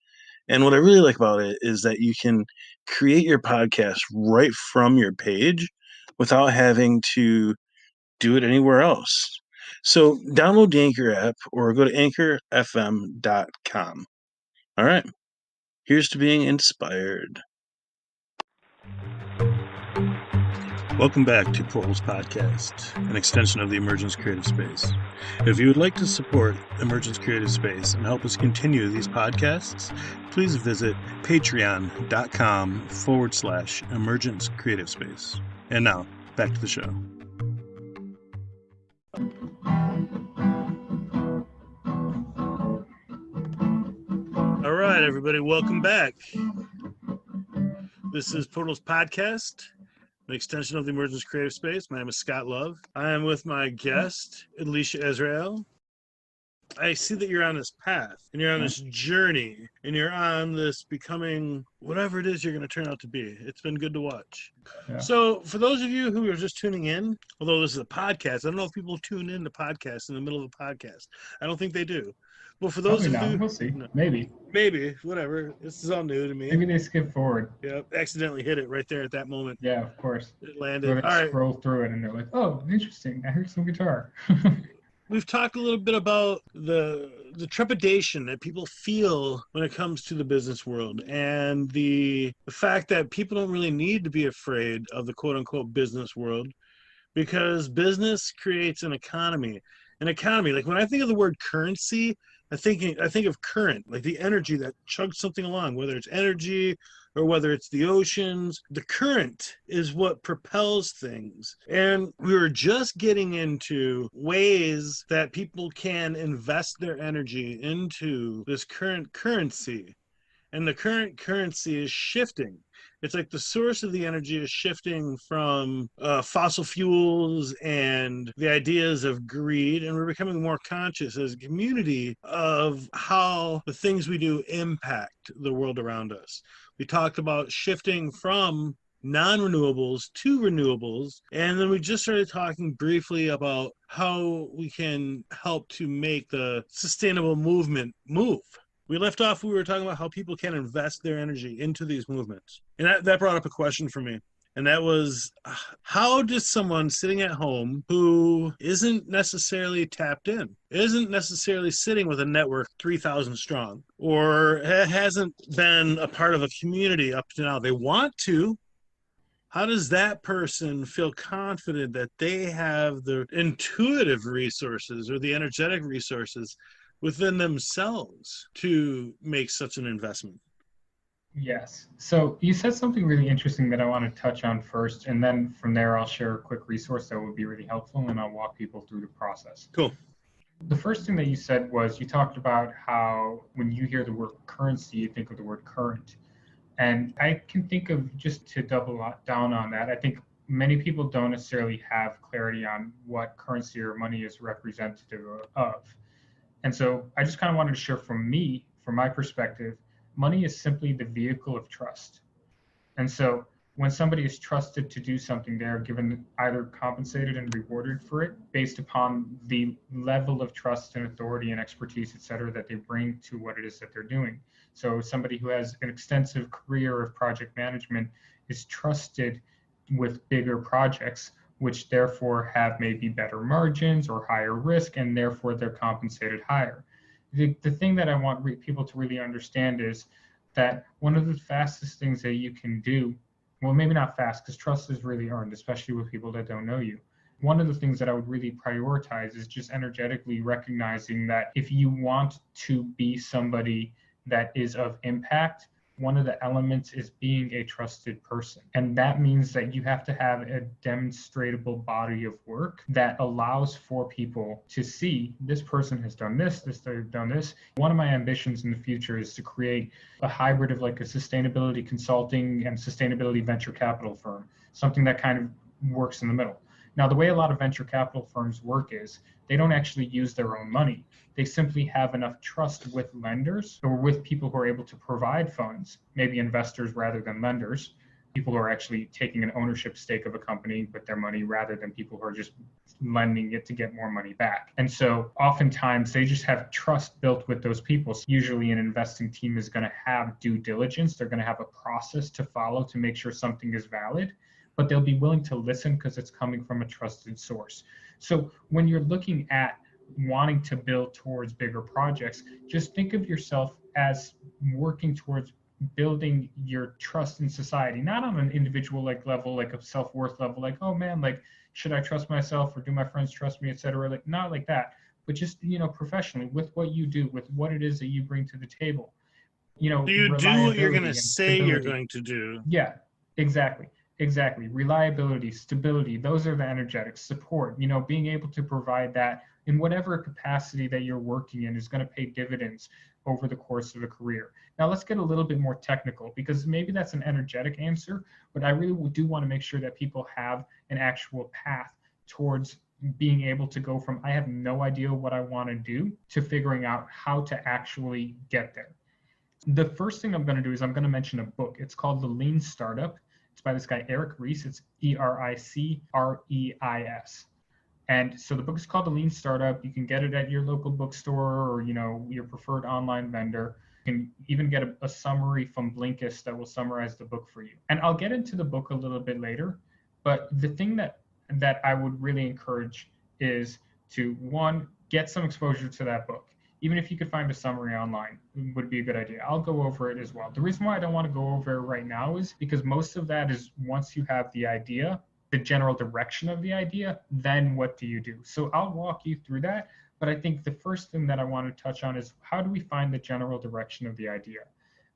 And what I really like about it is that you can create your podcast right from your page without having to do it anywhere else. So download the Anchor app or go to anchorfm.com. All right, here's to being inspired. Welcome back to Portals Podcast, an extension of the Emergence Creative Space. If you would like to support Emergence Creative Space and help us continue these podcasts, please visit patreon.com/Emergence Creative Space. And now, back to the show. All right, everybody, welcome back. This is Portals Podcast, an extension of the Emergence Creative Space. My name is Scott Love. I am with my guest, Elisha Israel. I see that you're on this path, and you're on this journey, and you're on this becoming whatever it is you're going to turn out to be. It's been good to watch. Yeah. So for those of you who are just tuning in, although this is a podcast, I don't know if people tune in to podcasts in the middle of a podcast. I don't think they do. But for those of you, we'll see. No, maybe, whatever. This is all new to me. Maybe they skip forward. Yeah, accidentally hit it right there at that moment. Yeah, of course. It landed. So they scroll through it and they're like, "Oh, interesting. I heard some guitar." We've talked a little bit about the trepidation that people feel when it comes to the business world, and the fact that people don't really need to be afraid of the quote-unquote business world, because business creates an economy. An economy, like when I think of the word currency, I think of current, like the energy that chugs something along, whether it's energy or whether it's the oceans. The current is what propels things. And we were just getting into ways that people can invest their energy into this current currency. and the current currency is shifting. It's like the source of the energy is shifting from fossil fuels and the ideas of greed, and we're becoming more conscious as a community of how the things we do impact the world around us. We talked about shifting from non-renewables to renewables, and then we just started talking briefly about how we can help to make the sustainable movement move. We left off, we were talking about how people can invest their energy into these movements. And that brought up a question for me. And that was, how does someone sitting at home who isn't necessarily tapped in, isn't necessarily sitting with a network 3,000 strong, or hasn't been a part of a community up to now, they want to, how does that person feel confident that they have the intuitive resources or the energetic resources within themselves to make such an investment? Yes. So you said something really interesting that I want to touch on first, and then from there I'll share a quick resource that would be really helpful, and I'll walk people through the process. Cool. The first thing that you said was you talked about how when you hear the word currency, you think of the word current. And I can think of, just to double down on that, I think many people don't necessarily have clarity on what currency or money is representative of. And so I just kind of wanted to share from my perspective, money is simply the vehicle of trust. And so when somebody is trusted to do something, they're given either compensated and rewarded for it based upon the level of trust and authority and expertise, et cetera, that they bring to what it is that they're doing. So somebody who has an extensive career of project management is trusted with bigger projects, which therefore have maybe better margins or higher risk, and therefore they're compensated higher. The thing that I want people to really understand is that one of the fastest things that you can do, well, maybe not fast, because trust is really earned, especially with people that don't know you. One of the things that I would really prioritize is just energetically recognizing that if you want to be somebody that is of impact, one of the elements is being a trusted person. And that means that you have to have a demonstrable body of work that allows for people to see this person has done this, they've done this. One of my ambitions in the future is to create a hybrid of like a sustainability consulting and sustainability venture capital firm, something that kind of works in the middle. Now, the way a lot of venture capital firms work is they don't actually use their own money. They simply have enough trust with lenders or with people who are able to provide funds, maybe investors rather than lenders, people who are actually taking an ownership stake of a company with their money rather than people who are just lending it to get more money back. And so oftentimes they just have trust built with those people. So usually an investing team is going to have due diligence. They're going to have a process to follow to make sure something is valid, but they'll be willing to listen because it's coming from a trusted source. So when you're looking at wanting to build towards bigger projects, just think of yourself as working towards building your trust in society, not on an individual like level, like a self-worth level, like, oh man, like, should I trust myself or do my friends trust me, etc. Like, not like that, but just, professionally with what you do, with what it is that you bring to the table, Do you do what you're going to reliability and say you're stability. going to do? Yeah, exactly. Exactly. Reliability, stability, those are the energetics. Support, being able to provide that in whatever capacity that you're working in is going to pay dividends over the course of a career. Now, let's get a little bit more technical because maybe that's an energetic answer, but I really do want to make sure that people have an actual path towards being able to go from I have no idea what I want to do to figuring out how to actually get there. The first thing I'm going to do is I'm going to mention a book. It's called The Lean Startup. It's by this guy, Eric Ries. It's Ericreis. And so the book is called The Lean Startup. You can get it at your local bookstore or, your preferred online vendor. You can even get a summary from Blinkist that will summarize the book for you. And I'll get into the book a little bit later. But the thing that I would really encourage is to, one, get some exposure to that book. Even if you could find a summary online, would be a good idea. I'll go over it as well. The reason why I don't want to go over it right now is because most of that is once you have the idea, the general direction of the idea, then what do you do? So I'll walk you through that. But I think the first thing that I want to touch on is how do we find the general direction of the idea?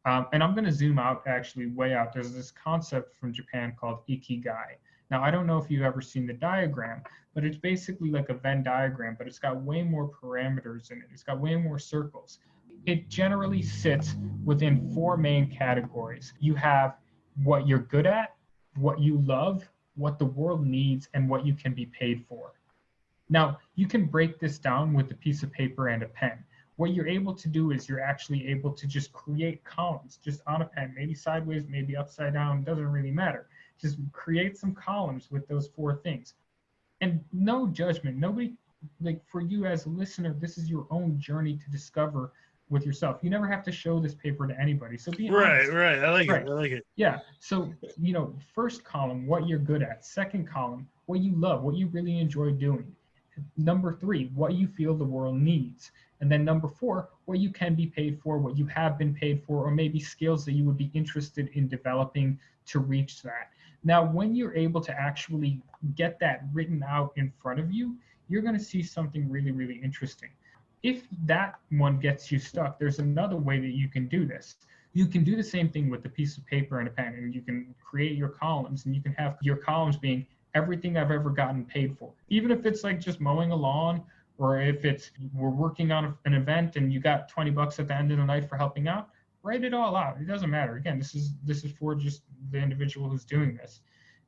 And I'm going to zoom out, actually, way out. There's this concept from Japan called Ikigai. Now, I don't know if you've ever seen the diagram, but it's basically like a Venn diagram, but it's got way more parameters in it. It's got way more circles. It generally sits within four main categories. You have what you're good at, what you love, what the world needs, and what you can be paid for. Now, you can break this down with a piece of paper and a pen. What you're able to do is you're actually able to just create columns just on a pen, maybe sideways, maybe upside down, doesn't really matter. Just create some columns with those four things. And no judgment, nobody, like for you as a listener, this is your own journey to discover with yourself. You never have to show this paper to anybody. So be Right, honest. right. I like Right. it. I like it. Yeah. So, first column, what you're good at. Second column, what you love, what you really enjoy doing. Number three, what you feel the world needs. And then number four, what you can be paid for, what you have been paid for, or maybe skills that you would be interested in developing to reach that. Now, when you're able to actually get that written out in front of you, you're going to see something really, really interesting. If that one gets you stuck, there's another way that you can do this. You can do the same thing with a piece of paper and a pen, and you can create your columns, and you can have your columns being everything I've ever gotten paid for. Even if it's like just mowing a lawn, or if it's we're working on an event and you got 20 bucks at the end of the night for helping out, write it all out. It doesn't matter. Again, this is for just the individual who's doing this.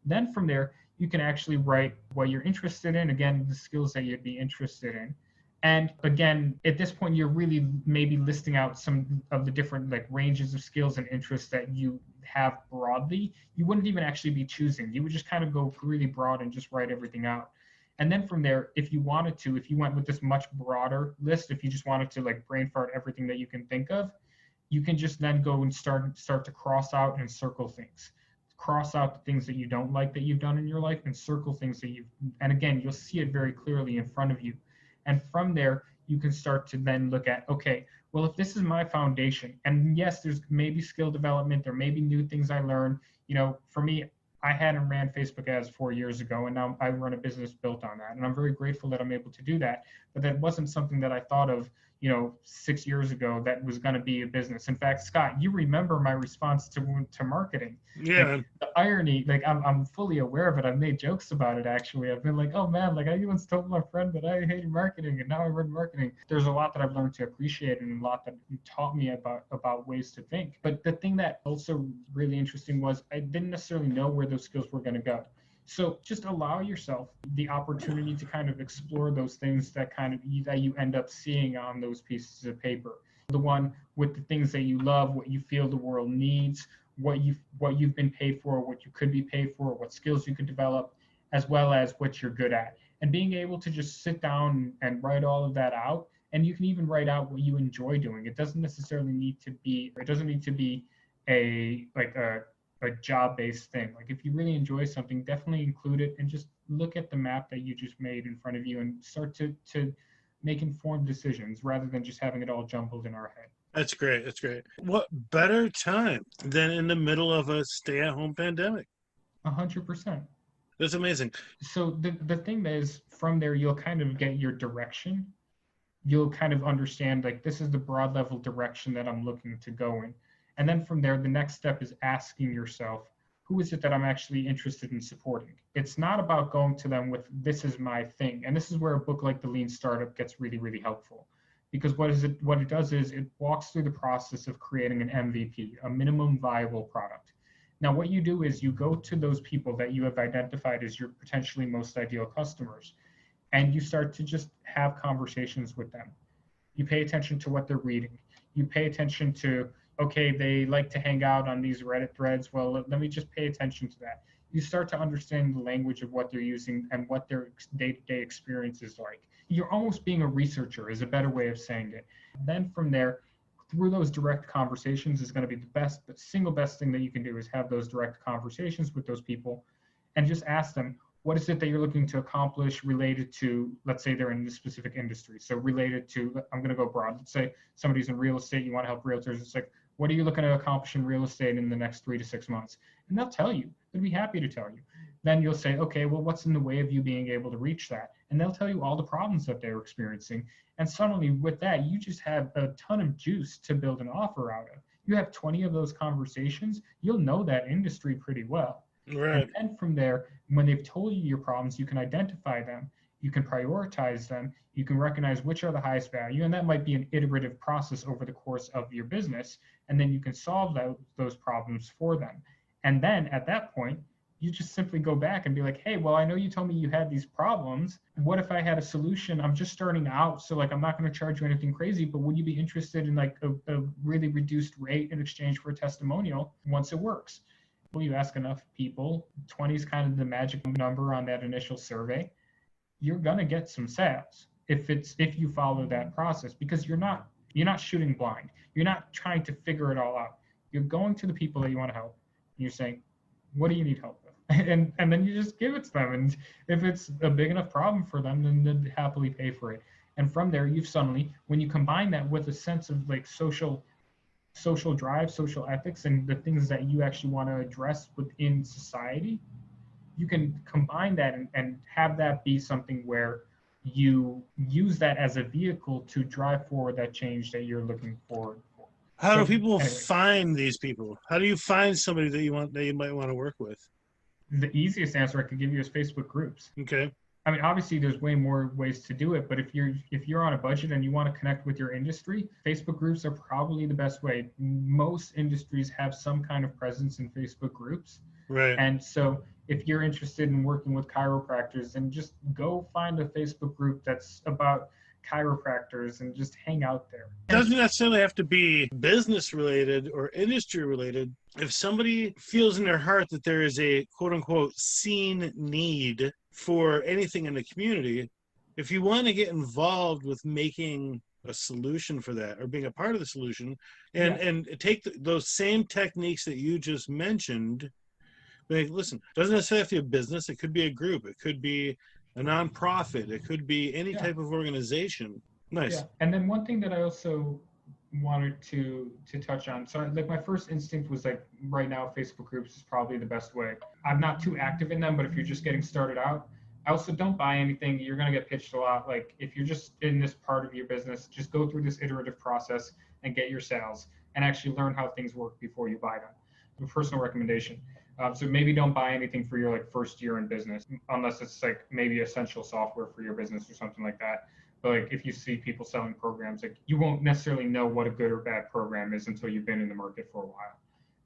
Then from there, you can actually write what you're interested in, again, the skills that you'd be interested in. And again, at this point, you're really maybe listing out some of the different like ranges of skills and interests that you have broadly. You wouldn't even actually be choosing. You would just kind of go really broad and just write everything out. And then from there, if you wanted to, if you went with this much broader list, if you just wanted to like brain fart everything that you can think of, you can just then go and start to cross out and circle things. Cross out the things that you don't like that you've done in your life and circle things that you've, and again, you'll see it very clearly in front of you. And from there, you can start to then look at, okay, well, if this is my foundation, and yes, there's maybe skill development, there may be new things I learned. For me, I hadn't ran Facebook ads 4 years ago, and now I run a business built on that. And I'm very grateful that I'm able to do that. But that wasn't something that I thought of, 6 years ago that was going to be a business. In fact, Scott, you remember my response to marketing. Yeah, like, the irony, like I'm fully aware of it. I've made jokes about it, actually. I've been like, oh man, like I once told my friend that I hated marketing, and now I run marketing. There's a lot that I've learned to appreciate and a lot that taught me about ways to think. But the thing that also really interesting was I didn't necessarily know where those skills were going to go. So just allow yourself the opportunity to kind of explore those things that you end up seeing on those pieces of paper. The one with the things that you love, what you feel the world needs, what you've been paid for, what you could be paid for, what skills you could develop, as well as what you're good at. And being able to just sit down and write all of that out. And you can even write out what you enjoy doing. It doesn't need to be a job-based thing. Like if you really enjoy something, definitely include it and just look at the map that you just made in front of you and start to make informed decisions rather than just having it all jumbled in our head. That's great. That's great. What better time than in the middle of a stay-at-home pandemic? 100%. That's amazing. So the thing is, from there, you'll kind of get your direction. You'll kind of understand, like, this is the broad level direction that I'm looking to go in. And then from there, the next step is asking yourself, who is it that I'm actually interested in supporting? It's not about going to them with, this is my thing. And this is where a book like The Lean Startup gets really, really helpful. Because what it does is it walks through the process of creating an MVP, a minimum viable product. Now, what you do is you go to those people that you have identified as your potentially most ideal customers, and you start to just have conversations with them. You pay attention to what they're reading. You pay attention to, okay, they like to hang out on these Reddit threads. Well, let me just pay attention to that. You start to understand the language of what they're using and what their day-to-day experience is like. You're almost being a researcher is a better way of saying it. Then from there, through those direct conversations is going to be the single best thing that you can do is have those direct conversations with those people and just ask them, what is it that you're looking to accomplish related to, let's say they're in this specific industry. So related to, I'm going to go broad. Let's say somebody's in real estate, you want to help realtors. It's like, what are you looking to accomplish in real estate in the next 3 to 6 months? And they'll tell you. They'll be happy to tell you. Then you'll say, okay, well, what's in the way of you being able to reach that? And they'll tell you all the problems that they're experiencing. And suddenly with that, you just have a ton of juice to build an offer out of. You have 20 of those conversations, you'll know that industry pretty well. Right. And then from there, when they've told you your problems, you can identify them. You can prioritize them. You can recognize which are the highest value, and that might be an iterative process over the course of your business. And then you can solve those problems for them. And then at that point, you just simply go back and be like, hey, well, I know you told me you had these problems. What if I had a solution? I'm just starting out, so like I'm not going to charge you anything crazy, but would you be interested in like a really reduced rate in exchange for a testimonial once it works? Well, you ask enough people, 20 is kind of the magic number on that initial survey. You're going to get some sales if you follow that process, because you're not shooting blind. You're not trying to figure it all out. You're going to the people that you want to help. And you're saying, what do you need help with? And then you just give it to them. And if it's a big enough problem for them, then they'd happily pay for it. And from there, you've suddenly, when you combine that with a sense of like social drive, social ethics, and the things that you actually want to address within society, you can combine that and have that be something where you use that as a vehicle to drive forward that change that you're looking forward for. How do people find these people? How do you find somebody that you might want to work with? The easiest answer I could give you is Facebook groups. Okay. I mean, obviously there's way more ways to do it, but if you're on a budget and you want to connect with your industry, Facebook groups are probably the best way. Most industries have some kind of presence in Facebook groups. Right. And so if you're interested in working with chiropractors, then just go find a Facebook group that's about chiropractors and just hang out there. It doesn't necessarily have to be business related or industry related. If somebody feels in their heart that there is a quote unquote seen need for anything in the community, if you want to get involved with making a solution for that or being a part of the solution and take those same techniques that you just mentioned, like, listen, it doesn't necessarily have to be a business. It could be a group. It could be a nonprofit. It could be any type of organization. Nice. Yeah. And then one thing that I also wanted to touch on. So like my first instinct was like right now Facebook groups is probably the best way. I'm not too active in them, but if you're just getting started out, I also don't buy anything. You're going to get pitched a lot. Like if you're just in this part of your business, just go through this iterative process and get your sales and actually learn how things work before you buy them. A personal recommendation. So maybe don't buy anything for your like first year in business, unless it's like maybe essential software for your business or something like that. But like if you see people selling programs, like you won't necessarily know what a good or bad program is until you've been in the market for a while.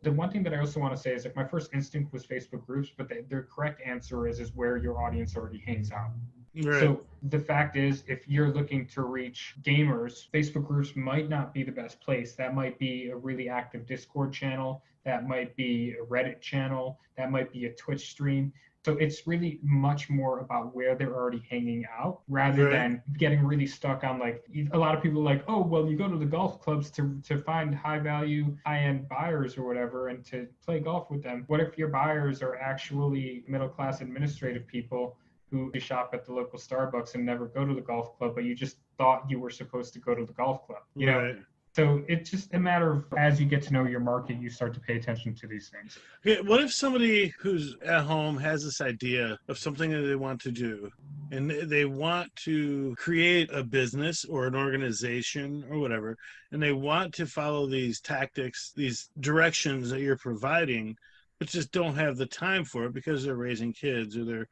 The one thing that I also want to say is like my first instinct was Facebook groups, but the correct answer is where your audience already hangs out. Right. So the fact is, if you're looking to reach gamers, Facebook groups might not be the best place. That might be a really active Discord channel. That might be a Reddit channel. That might be a Twitch stream. So it's really much more about where they're already hanging out rather than getting really stuck on like a lot of people are like, oh, well, you go to the golf clubs to find high value, high-end buyers or whatever and to play golf with them. What if your buyers are actually middle-class administrative people who shop at the local Starbucks and never go to the golf club, but you just thought you were supposed to go to the golf club, you know? So it's just a matter of as you get to know your market, you start to pay attention to these things. Okay, what if somebody who's at home has this idea of something that they want to do and they want to create a business or an organization or whatever, and they want to follow these tactics, these directions that you're providing, but just don't have the time for it because they're raising kids or they're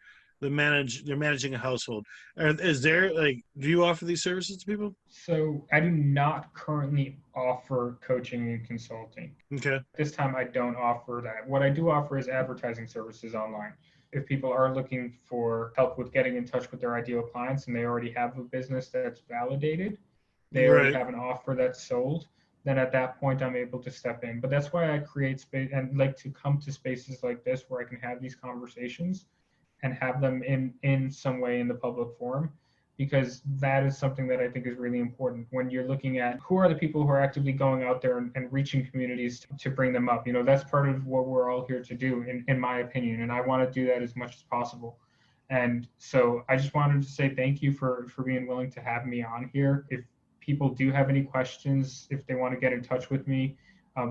managing a household. Is there like, do you offer these services to people? So I do not currently offer coaching and consulting. Okay. This time I don't offer that. What I do offer is advertising services online. If people are looking for help with getting in touch with their ideal clients and they already have a business that's validated, they already have an offer that's sold, then at that point I'm able to step in. But that's why I create space and like to come to spaces like this where I can have these conversations and have them in some way in the public forum, because that is something that I think is really important when you're looking at who are the people who are actively going out there and reaching communities to bring them up. You know, that's part of what we're all here to do, in my opinion, and I want to do that as much as possible. And so I just wanted to say thank you for being willing to have me on here. If people do have any questions, if they want to get in touch with me,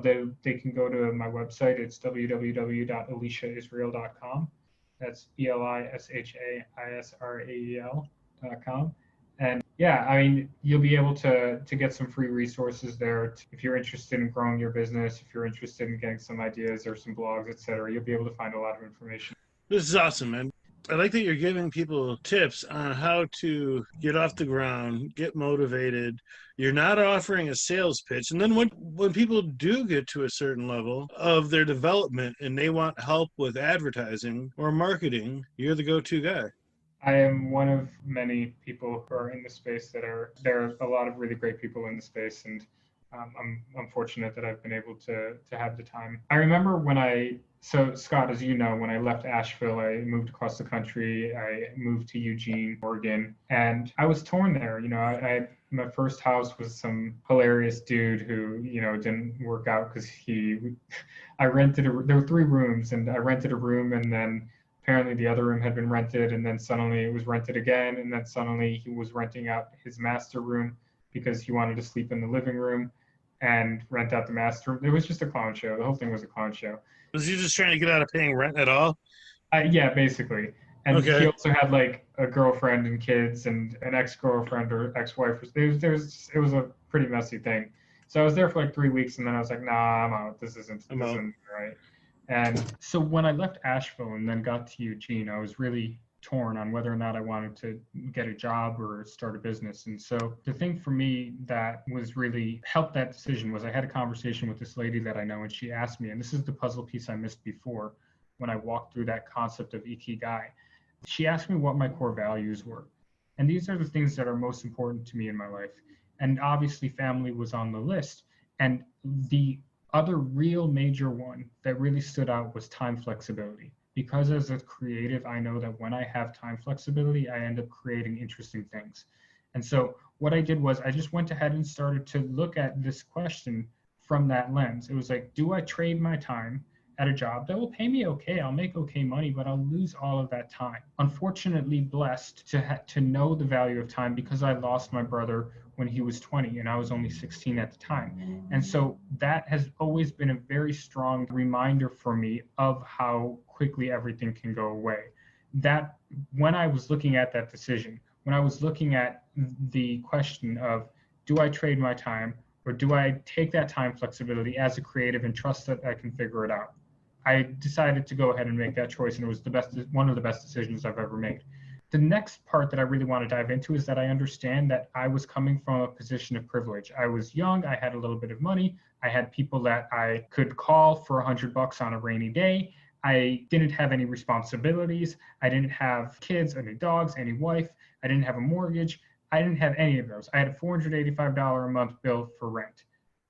they can go to my website. It's www.elishaisrael.com. That's ELISHAISRAEL.com. And yeah, I mean, you'll be able to get some free resources there. If you're interested in growing your business, if you're interested in getting some ideas or some blogs, etc., you'll be able to find a lot of information. This is awesome, man. I like that you're giving people tips on how to get off the ground, get motivated. You're not offering a sales pitch. And then when people do get to a certain level of their development and they want help with advertising or marketing, you're the go-to guy. I am one of many people who are in the space there are a lot of really great people in the space, and I'm fortunate that I've been able to have the time. I remember so Scott, as you know, when I left Asheville, I moved across the country. I moved to Eugene, Oregon, and I was torn there. I my first house was some hilarious dude who didn't work out because there were 3 rooms, and I rented a room, and then apparently the other room had been rented, and then suddenly it was rented again, and then suddenly he was renting out his master room because he wanted to sleep in the living room and rent out the master room. It was just a clown show. The whole thing was a clown show. Was he just trying to get out of paying rent at all? Yeah, basically. And Okay. he also had like a girlfriend and kids and an ex-girlfriend or ex-wife. It was a pretty messy thing. So I was there for like 3 weeks, and then I was like, nah, I'm out. This isn't right. And so when I left Asheville and then got to Eugene, I was really torn on whether or not I wanted to get a job or start a business. And so the thing for me that was really helped that decision was I had a conversation with this lady that I know, and she asked me, and this is the puzzle piece I missed before when I walked through that concept of Ikigai. She asked me what my core values were. And these are the things that are most important to me in my life. And obviously family was on the list. And the other real major one that really stood out was time flexibility. Because as a creative, I know that when I have time flexibility, I end up creating interesting things. And so what I did was I just went ahead and started to look at this question from that lens. It was like, do I trade my time at a job that will pay me okay? I'll make okay money, but I'll lose all of that time. Unfortunately, blessed to know the value of time because I lost my brother when he was 20 and I was only 16 at the time. And so that has always been a very strong reminder for me of how quickly everything can go away. That when I was looking at that decision, when I was looking at the question of, do I trade my time or do I take that time flexibility as a creative and trust that I can figure it out? I decided to go ahead and make that choice, and it was one of the best decisions I've ever made. The next part that I really want to dive into is that I understand that I was coming from a position of privilege. I was young, I had a little bit of money, I had people that I could call for $100 on a rainy day. I didn't have any responsibilities. I didn't have kids, any dogs, any wife. I didn't have a mortgage. I didn't have any of those. I had a $485 a month bill for rent.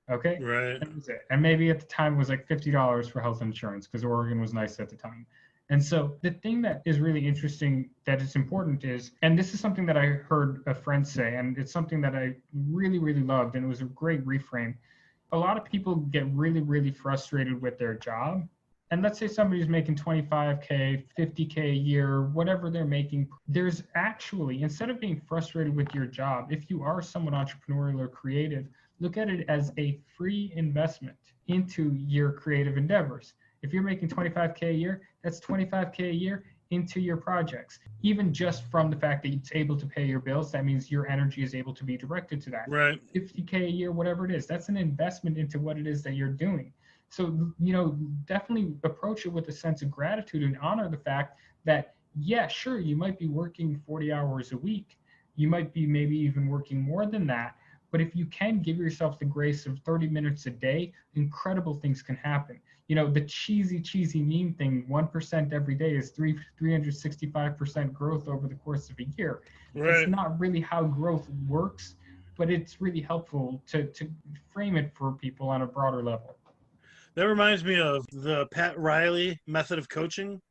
Okay. Right. That was it. And maybe at the time it was like $50 for health insurance because Oregon was nice at the time. And so the thing that is really interesting that is important is, and this is something that I heard a friend say, and it's something that I really, really loved, and it was a great reframe. A lot of people get really, really frustrated with their job. And let's say somebody's making 25K, 50K a year, whatever they're making. There's actually, instead of being frustrated with your job, if you are somewhat entrepreneurial or creative, look at it as a free investment into your creative endeavors. If you're making 25K a year, that's 25K a year into your projects. Even just from the fact that it's able to pay your bills, that means your energy is able to be directed to that. Right. 50K a year, whatever it is, that's an investment into what it is that you're doing. So, definitely approach it with a sense of gratitude and honor the fact that, yeah, sure, you might be working 40 hours a week. You might be maybe even working more than that. But if you can give yourself the grace of 30 minutes a day, incredible things can happen. The cheesy meme thing, 1% every day is 365% growth over the course of a year. Right. It's not really how growth works, but it's really helpful to frame it for people on a broader level. That reminds me of the Pat Riley method of coaching.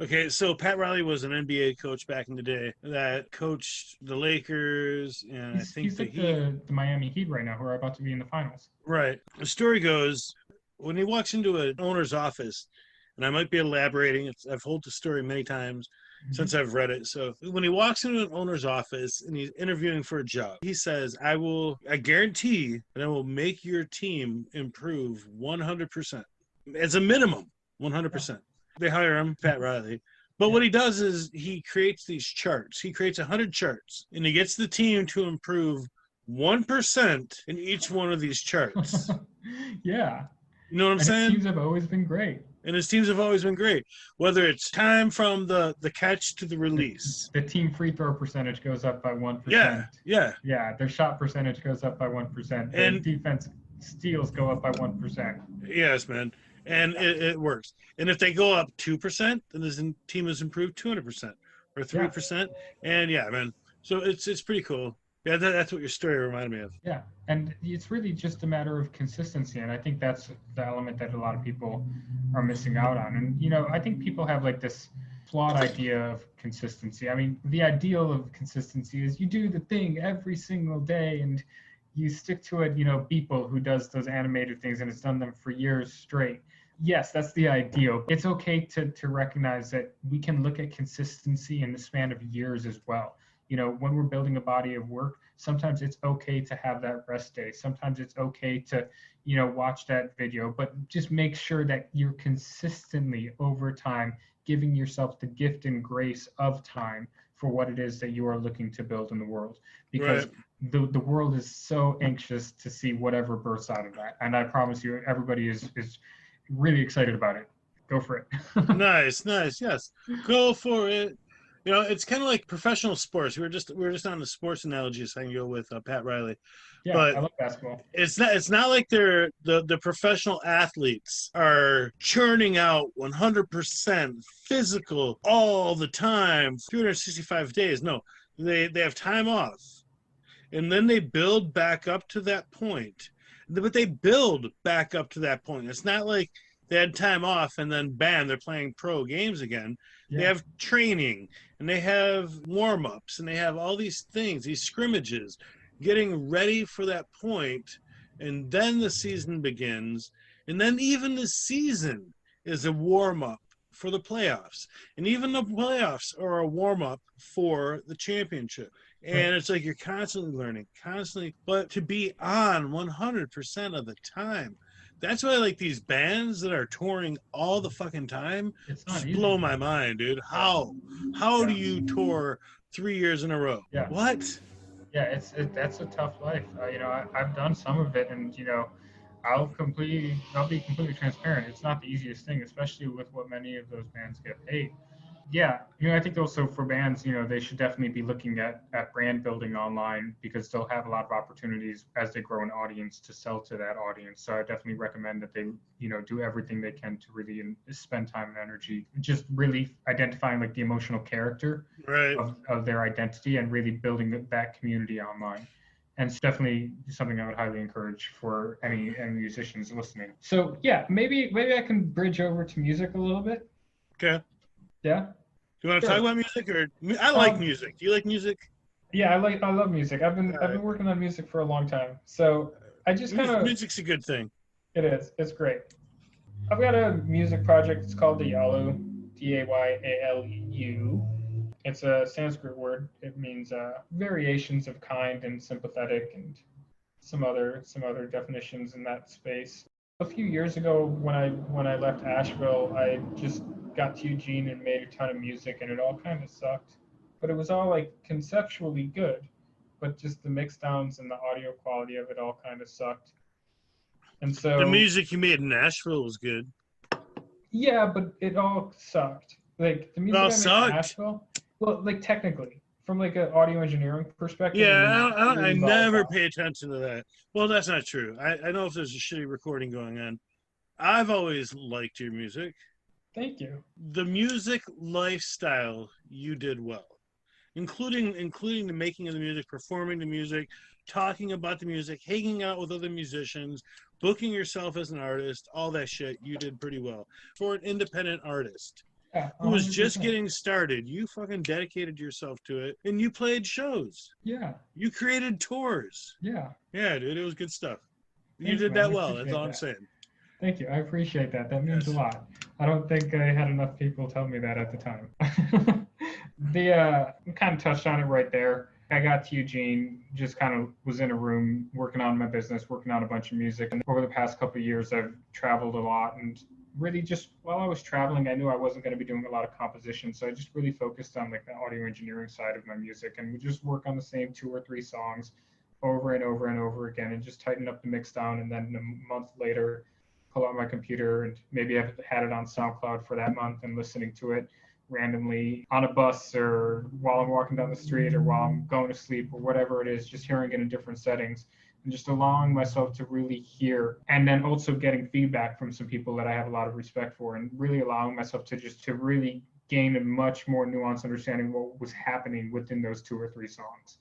Okay, so Pat Riley was an NBA coach back in the day that coached the Lakers, and he's like the Miami Heat right now, who are about to be in the finals. Right. The story goes, when he walks into an owner's office, and I might be elaborating, I've told the story many times since I've read it. So when he walks into an owner's office and he's interviewing for a job, he says, I guarantee that I will make your team improve 100%. As a minimum, 100%. Yeah. They hire him, Pat Riley. But what he does is he creates these charts. He creates 100 charts, and he gets the team to improve 1% in each one of these charts. Yeah. You know what I'm saying? Teams have always been great. And his teams have always been great, whether it's time from the catch to the release. The team free throw percentage goes up by Yeah, 1%. yeah. Yeah, their shot percentage goes up by 1%. Their And defense steals go up by 1%. yes, man. And Yeah, it works. And if they go up 2%, then this team has improved 200% or yeah, 3%. And yeah, man. So it's pretty cool. Yeah, that's what your story reminded me of. yeah. And it's really just a matter of consistency. And I think that's the element that a lot of people are missing out on. And, I think people have like this flawed idea of consistency. I mean, the ideal of consistency is you do the thing every single day and you stick to it. Beeple, who does those animated things and has done them for years straight. Yes, that's the ideal. It's okay to recognize that we can look at consistency in the span of years as well. When we're building a body of work, sometimes it's okay to have that rest day. Sometimes it's okay to, watch that video, but just make sure that you're consistently over time giving yourself the gift and grace of time for what it is that you are looking to build in the world. Because Right. the world is so anxious to see whatever bursts out of that. And I promise you, everybody is really excited about it. Go for it. Nice, nice. Yes. Go for it. It's kind of like professional sports. We were just on the sports analogy a second ago with Pat Riley, Yeah, but I love basketball. it's not like the professional athletes are churning out 100% physical all the time, 365 days. No, they have time off, and then they build back up to that point. But they build back up to that point. It's not like they had time off and then bam, they're playing pro games again. They Yeah, have training and they have warm ups and they have all these things, these scrimmages, getting ready for that point. And then the season begins. And then even the season is a warm up for the playoffs. And even the playoffs are a warm up for the championship. right. And it's like you're constantly learning, constantly, but to be on 100% of the time. That's why I like these bands that are touring all the fucking time. It's not Just easy. blow my mind, dude. Yeah, How do yeah, you tour 3 years in a row? yeah, What? yeah. That's a tough life. I've done some of it, and I'll be completely transparent. It's not the easiest thing, especially with what many of those bands get paid. Yeah, I think also for bands, they should definitely be looking at brand building online because they'll have a lot of opportunities as they grow an audience to sell to that audience. So I definitely recommend that they, do everything they can to really spend time and energy just really identifying like the emotional character Right. of their identity and really building that community online. And it's definitely something I would highly encourage for any musicians listening. So yeah, maybe I can bridge over to music a little bit. Okay. Yeah. Do you want to talk Sure. about music or I like Um, music. Do you like music? yeah, I love music. I've Uh, been working on music for a long time. So I just kind of music's a good thing. it is. It's great. I've got a music project. It's called the Yalu, Dayalu. It's a Sanskrit word. It means variations of kind and sympathetic and some other definitions in that space. A few years ago, when I left Asheville, I just got to Eugene and made a ton of music, and it all kind of sucked. But it was all like conceptually good, but just the mix downs and the audio quality of it all kind of sucked. And The so, music you made in Nashville was good. yeah, but it all sucked. Like the It music all I made in sucked. Asheville, well, like technically, from like an audio engineering perspective, it Yeah, was I really never volatile. pay attention to that. Well, that's not true. I know if there's a shitty recording going on. I've always liked your music. Thank you. The music lifestyle you did well, including the making of the music, performing the music, talking about the music, hanging out with other musicians, booking yourself as an artist, all that shit you did pretty well. For an independent artist Yeah, who was just 100%. getting started, you fucking dedicated yourself to it and you played shows. Yeah, You created tours. yeah. Yeah, dude, it was good stuff. You Thanks, did man. that I well. That's appreciate all I'm that. saying. Thank you. I appreciate that. That means a Yes. lot. I don't think I had enough people tell me that at the time. Kind of touched on it right there. I got to Eugene, just kind of was in a room working on my business, working on a bunch of music. And over the past couple of years, I've traveled a lot. And really, just while I was traveling, I knew I wasn't going to be doing a lot of composition. So I just really focused on like the audio engineering side of my music and would just work on the same 2 or 3 songs over and over and over again and just tighten up the mix down. And then a month later, pull out my computer and maybe I've had it on SoundCloud for that month and listening to it randomly on a bus or while I'm walking down the street or while I'm going to sleep or whatever it is, just hearing it in different settings and just allowing myself to really hear, and then also getting feedback from some people that I have a lot of respect for, and really allowing myself to just to really gain a much more nuanced understanding of what was happening within those 2 or 3 songs.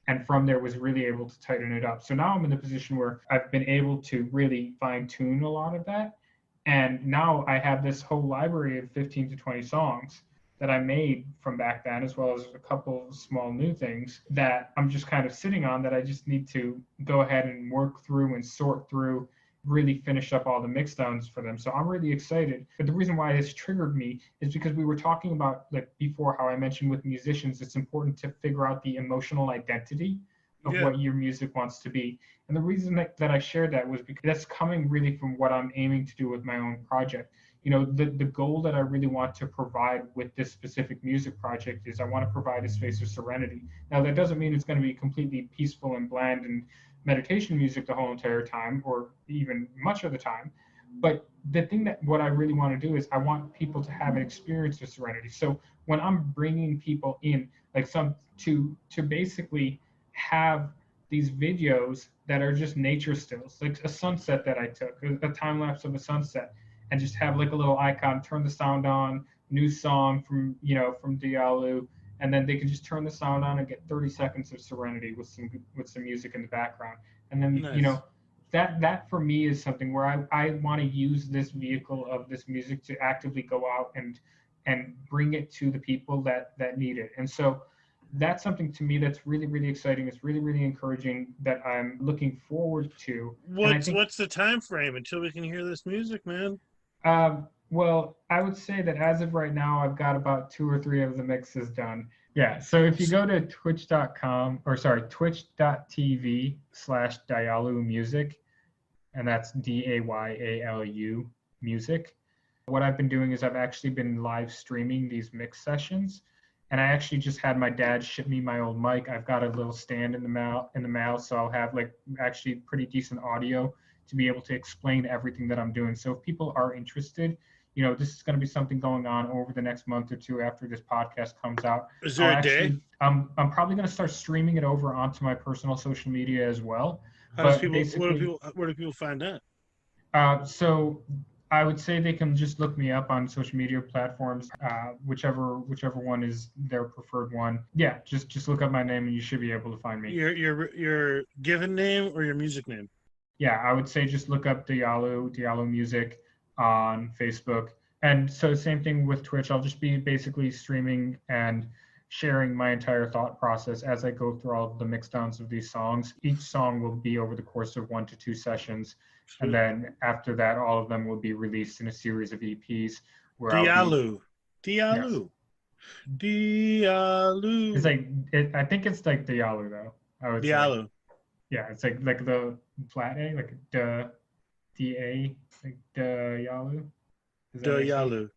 And from there was really able to tighten it up. So now I'm in the position where I've been able to really fine tune a lot of that. And now I have this whole library of 15 to 20 songs that I made from back then, as well as a couple of small new things that I'm just kind of sitting on that I just need to go ahead and work through and sort through, really finish up all the mix downs for them. So I'm really excited. But the reason why this triggered me is because we were talking about, like before, how I mentioned with musicians, it's important to figure out the emotional identity of what your music wants to be. And the reason that I shared that was because that's coming really from what I'm aiming to do with my own project. You know, the goal that I really want to provide with this specific music project is I want to provide a space of serenity. Now, that doesn't mean it's going to be completely peaceful and bland and meditation music the whole entire time, or even much of the time. But the thing that what I really want to do is I want people to have an experience of serenity. So when I'm bringing people in, like some to basically have these videos that are just nature stills, like a sunset that I took, a time lapse of a sunset, and just have like a little icon, turn the sound on, new song from, you know, from Diallo, and then they can just turn the sound on and get 30 seconds of serenity with some music in the background. And then, Nice. you know, that for me is something where I want to use this vehicle of this music to actively go out and bring it to the people that need it. And so that's something to me that's really, really exciting. It's really, really encouraging that I'm looking forward to. What's the time frame until we can hear this music, man? Well, I would say that as of right now, I've got about 2 or 3 of the mixes done. Yeah. So if you go to twitch.tv/Dialu Music, and that's DAYALU music. What I've been doing is I've actually been live streaming these mix sessions. And I actually just had my dad ship me my old mic. I've got a little stand in the mail, so I'll have like actually pretty decent audio to be able to explain everything that I'm doing. So if people are interested, you know, this is going to be something going on over the next month or two after this podcast comes out. Is there a day? I'm probably going to start streaming it over onto my personal social media as well. Where do people find that? So I would say they can just look me up on social media platforms, whichever one is their preferred one. Yeah, just look up my name and you should be able to find me. Your given name or your music name? Yeah, I would say just look up Diallo Music on Facebook. And so same thing with Twitch. I'll just be basically streaming and sharing my entire thought process as I go through all of the mix downs of these songs. Each song will be over the course of 1 to 2 sessions. And then after that, all of them will be released in a series of EPs. Diallo. It's like, I think it's like Diallo though. I would Diallo. say. Yeah, it's like the flat A, like D-A, like Diallo. Diallo.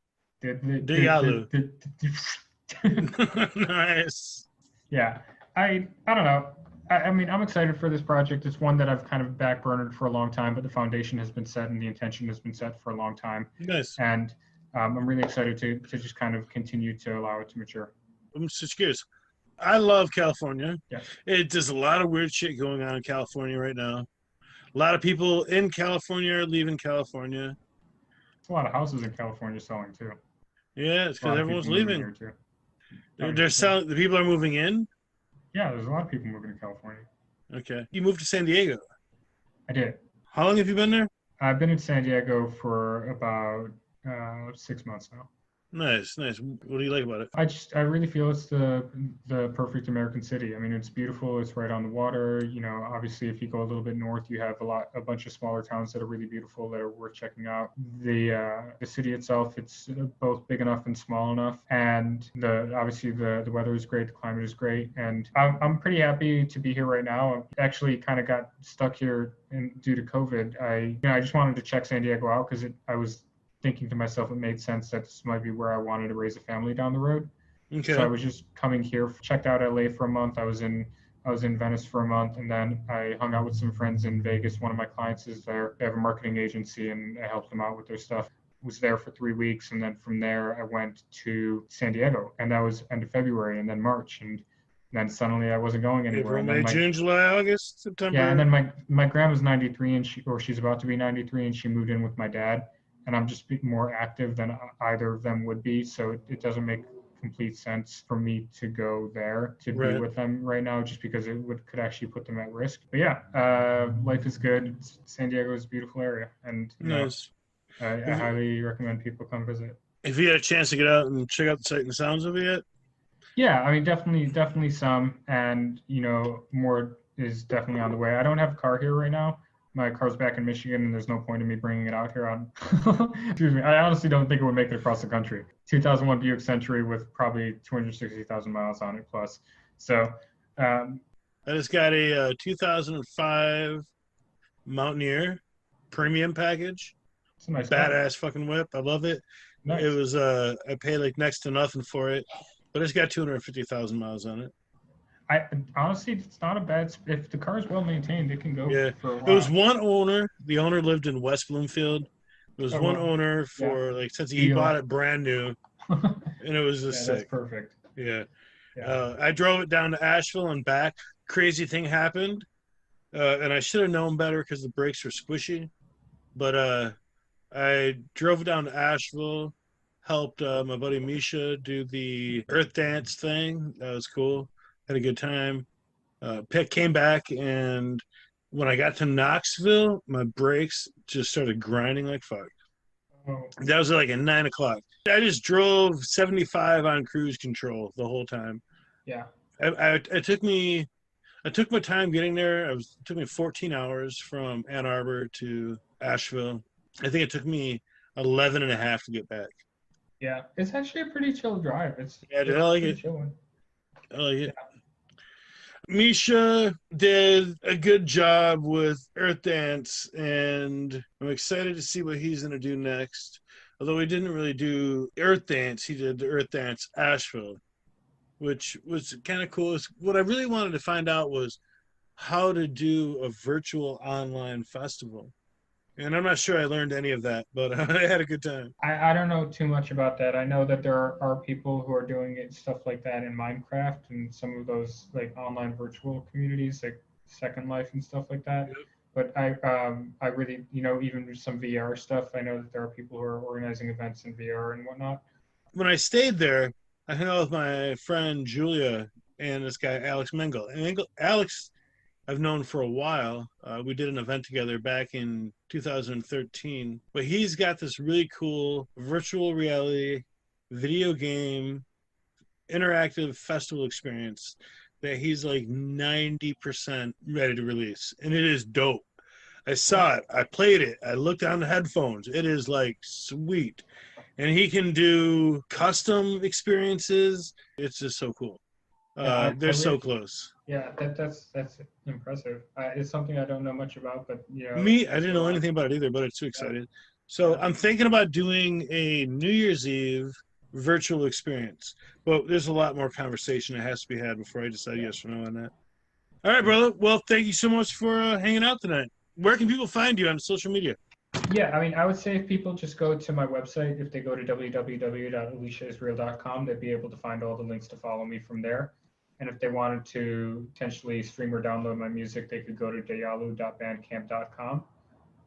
Nice. Yeah, I don't know. I mean, I'm excited for this project. It's one that I've kind of backburnered for a long time, but the foundation has been set and the intention has been set for a long time. Nice. And I'm really excited to just kind of continue to allow it to mature. I'm just curious. I love California. Yes. There's a lot of weird shit going on in California right now. A lot of people in California are leaving California. There's a lot of houses in California selling too. Yeah, it's because everyone's leaving. They're selling. The people are moving in. Yeah, there's a lot of people moving to California. Okay. You moved to San Diego. I did. How long have you been there? I've been in San Diego for about 6 months now. Nice. What do you like about it? I really feel it's the perfect American city. I mean, it's beautiful. It's right on the water. You know, obviously, if you go a little bit north, you have a bunch of smaller towns that are really beautiful that are worth checking out. The city itself, it's both big enough and small enough, and obviously the weather is great. The climate is great, and I'm pretty happy to be here right now. I actually kind of got stuck here due to COVID. I just wanted to check San Diego out because I was thinking to myself, it made sense that this might be where I wanted to raise a family down the road. Okay. So I was just coming here, checked out LA for a month. I was in I was in Venice for a month, and then I hung out with some friends in Vegas. One of my clients is there. They have a marketing agency, and I helped them out with their stuff. Was there for 3 weeks, and then from there I went to San Diego, and that was end of February, and then March, and then suddenly I wasn't going anywhere. April, And then May, June, July, August, yeah, and September. then my grandma's 93, and she's about to be 93, and she moved in with my dad, and I'm just more active than either of them would be, so it doesn't make complete sense for me to go there to be Right. with them right now, just because it could actually put them at risk. But yeah, life is good. San Diego is a beautiful area, and Nice. I highly recommend people come visit. If you had a chance to get out and check out the sight and sounds of it yet? Yeah, I mean, definitely some, and more is definitely on the way. I don't have a car here right now. My car's back in Michigan, and there's no point in me bringing it out here on. Excuse me. I honestly don't think it would make it across the country. 2001 Buick Century with probably 260,000 miles on it plus. So, um, I just got a 2005 Mountaineer premium package. it's a nice car. Badass fucking whip. I love it. Nice. It was I paid like next to nothing for it, but it's got 250,000 miles on it. I honestly, it's not a bad. If the car is well maintained, it can go Yeah. for a It while. was one owner. The owner lived in West Bloomfield. It was Oh, one wow. owner for like since he You bought like- it brand new, and it was Yeah, just that's sick. perfect. Yeah. Yeah. I drove it down to Asheville and back. Crazy thing happened, and I should have known better because the brakes were squishy. But I drove it down to Asheville, helped my buddy Misha do the Earth Dance thing. That was cool. Had a good time. Came back, and when I got to Knoxville, my brakes just started grinding like fuck. Oh, That was like at 9 o'clock. I just drove 75 on cruise control the whole time. yeah. It took my time getting there. It took me 14 hours from Ann Arbor to Asheville. I think it took me 11 and a half to get back. Yeah, it's actually a pretty chill drive. Yeah, dude, I like pretty it. chilling. I like it. Misha did a good job with Earth Dance, and I'm excited to see what he's going to do next. Although he didn't really do Earth Dance, he did the Earth Dance Asheville, which was kind of cool. What I really wanted to find out was how to do a virtual online festival. And I'm not sure I learned any of that, but I had a good time. I don't know too much about that. I know that there are people who are doing stuff like that in Minecraft and some of those like online virtual communities like Second Life and stuff like that. Yep. But I really, even some VR stuff, I know that there are people who are organizing events in VR and whatnot. When I stayed there, I hung out with my friend Julia and this guy, Alex Mengel. And Alex, I've known for a while. We did an event together back in 2013. But he's got this really cool virtual reality video game interactive festival experience that he's like 90% ready to release. And it is dope. I saw it. I played it. I looked on the headphones. It is like sweet. And he can do custom experiences. It's just so cool. They're so close. Yeah, that's impressive. It's something I don't know much about, but Me, I didn't know anything about it either, but it's too excited. So I'm thinking about doing a New Year's Eve virtual experience, but there's a lot more conversation that has to be had before I decide yes or no on that. All right, brother. Well, thank you so much for hanging out tonight. Where can people find you on social media? Yeah, I mean, I would say if people just go to my website, if they go to www.elishaisreal.com, they'd be able to find all the links to follow me from there. And if they wanted to potentially stream or download my music, they could go to dayalu.bandcamp.com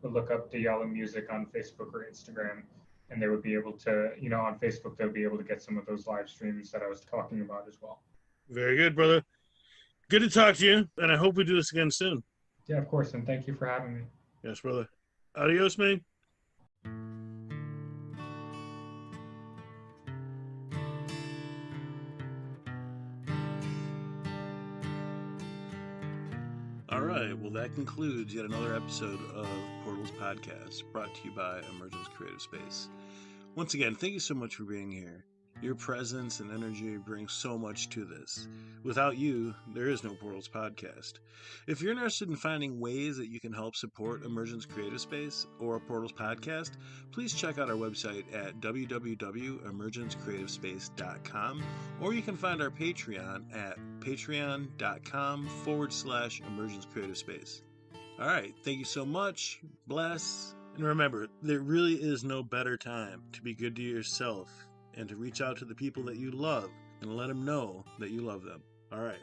or look up Dayalu Music on Facebook or Instagram. And they would be able to, on Facebook, they'll be able to get some of those live streams that I was talking about as well. Very good, brother. Good to talk to you, and I hope we do this again soon. Yeah, of course, and thank you for having me. Yes, brother. Adios, man. All right, well, that concludes yet another episode of Portals Podcast, brought to you by Emergence Creative Space. Once again, thank you so much for being here. Your presence and energy bring so much to this. Without you, there is no Portals podcast. If you're interested in finding ways that you can help support Emergence Creative Space or Portals podcast, please check out our website at www.emergencecreativespace.com, or you can find our Patreon at patreon.com/Emergence Creative Space. All right, thank you so much. Bless. And remember, there really is no better time to be good to yourself and to reach out to the people that you love and let them know that you love them. All right.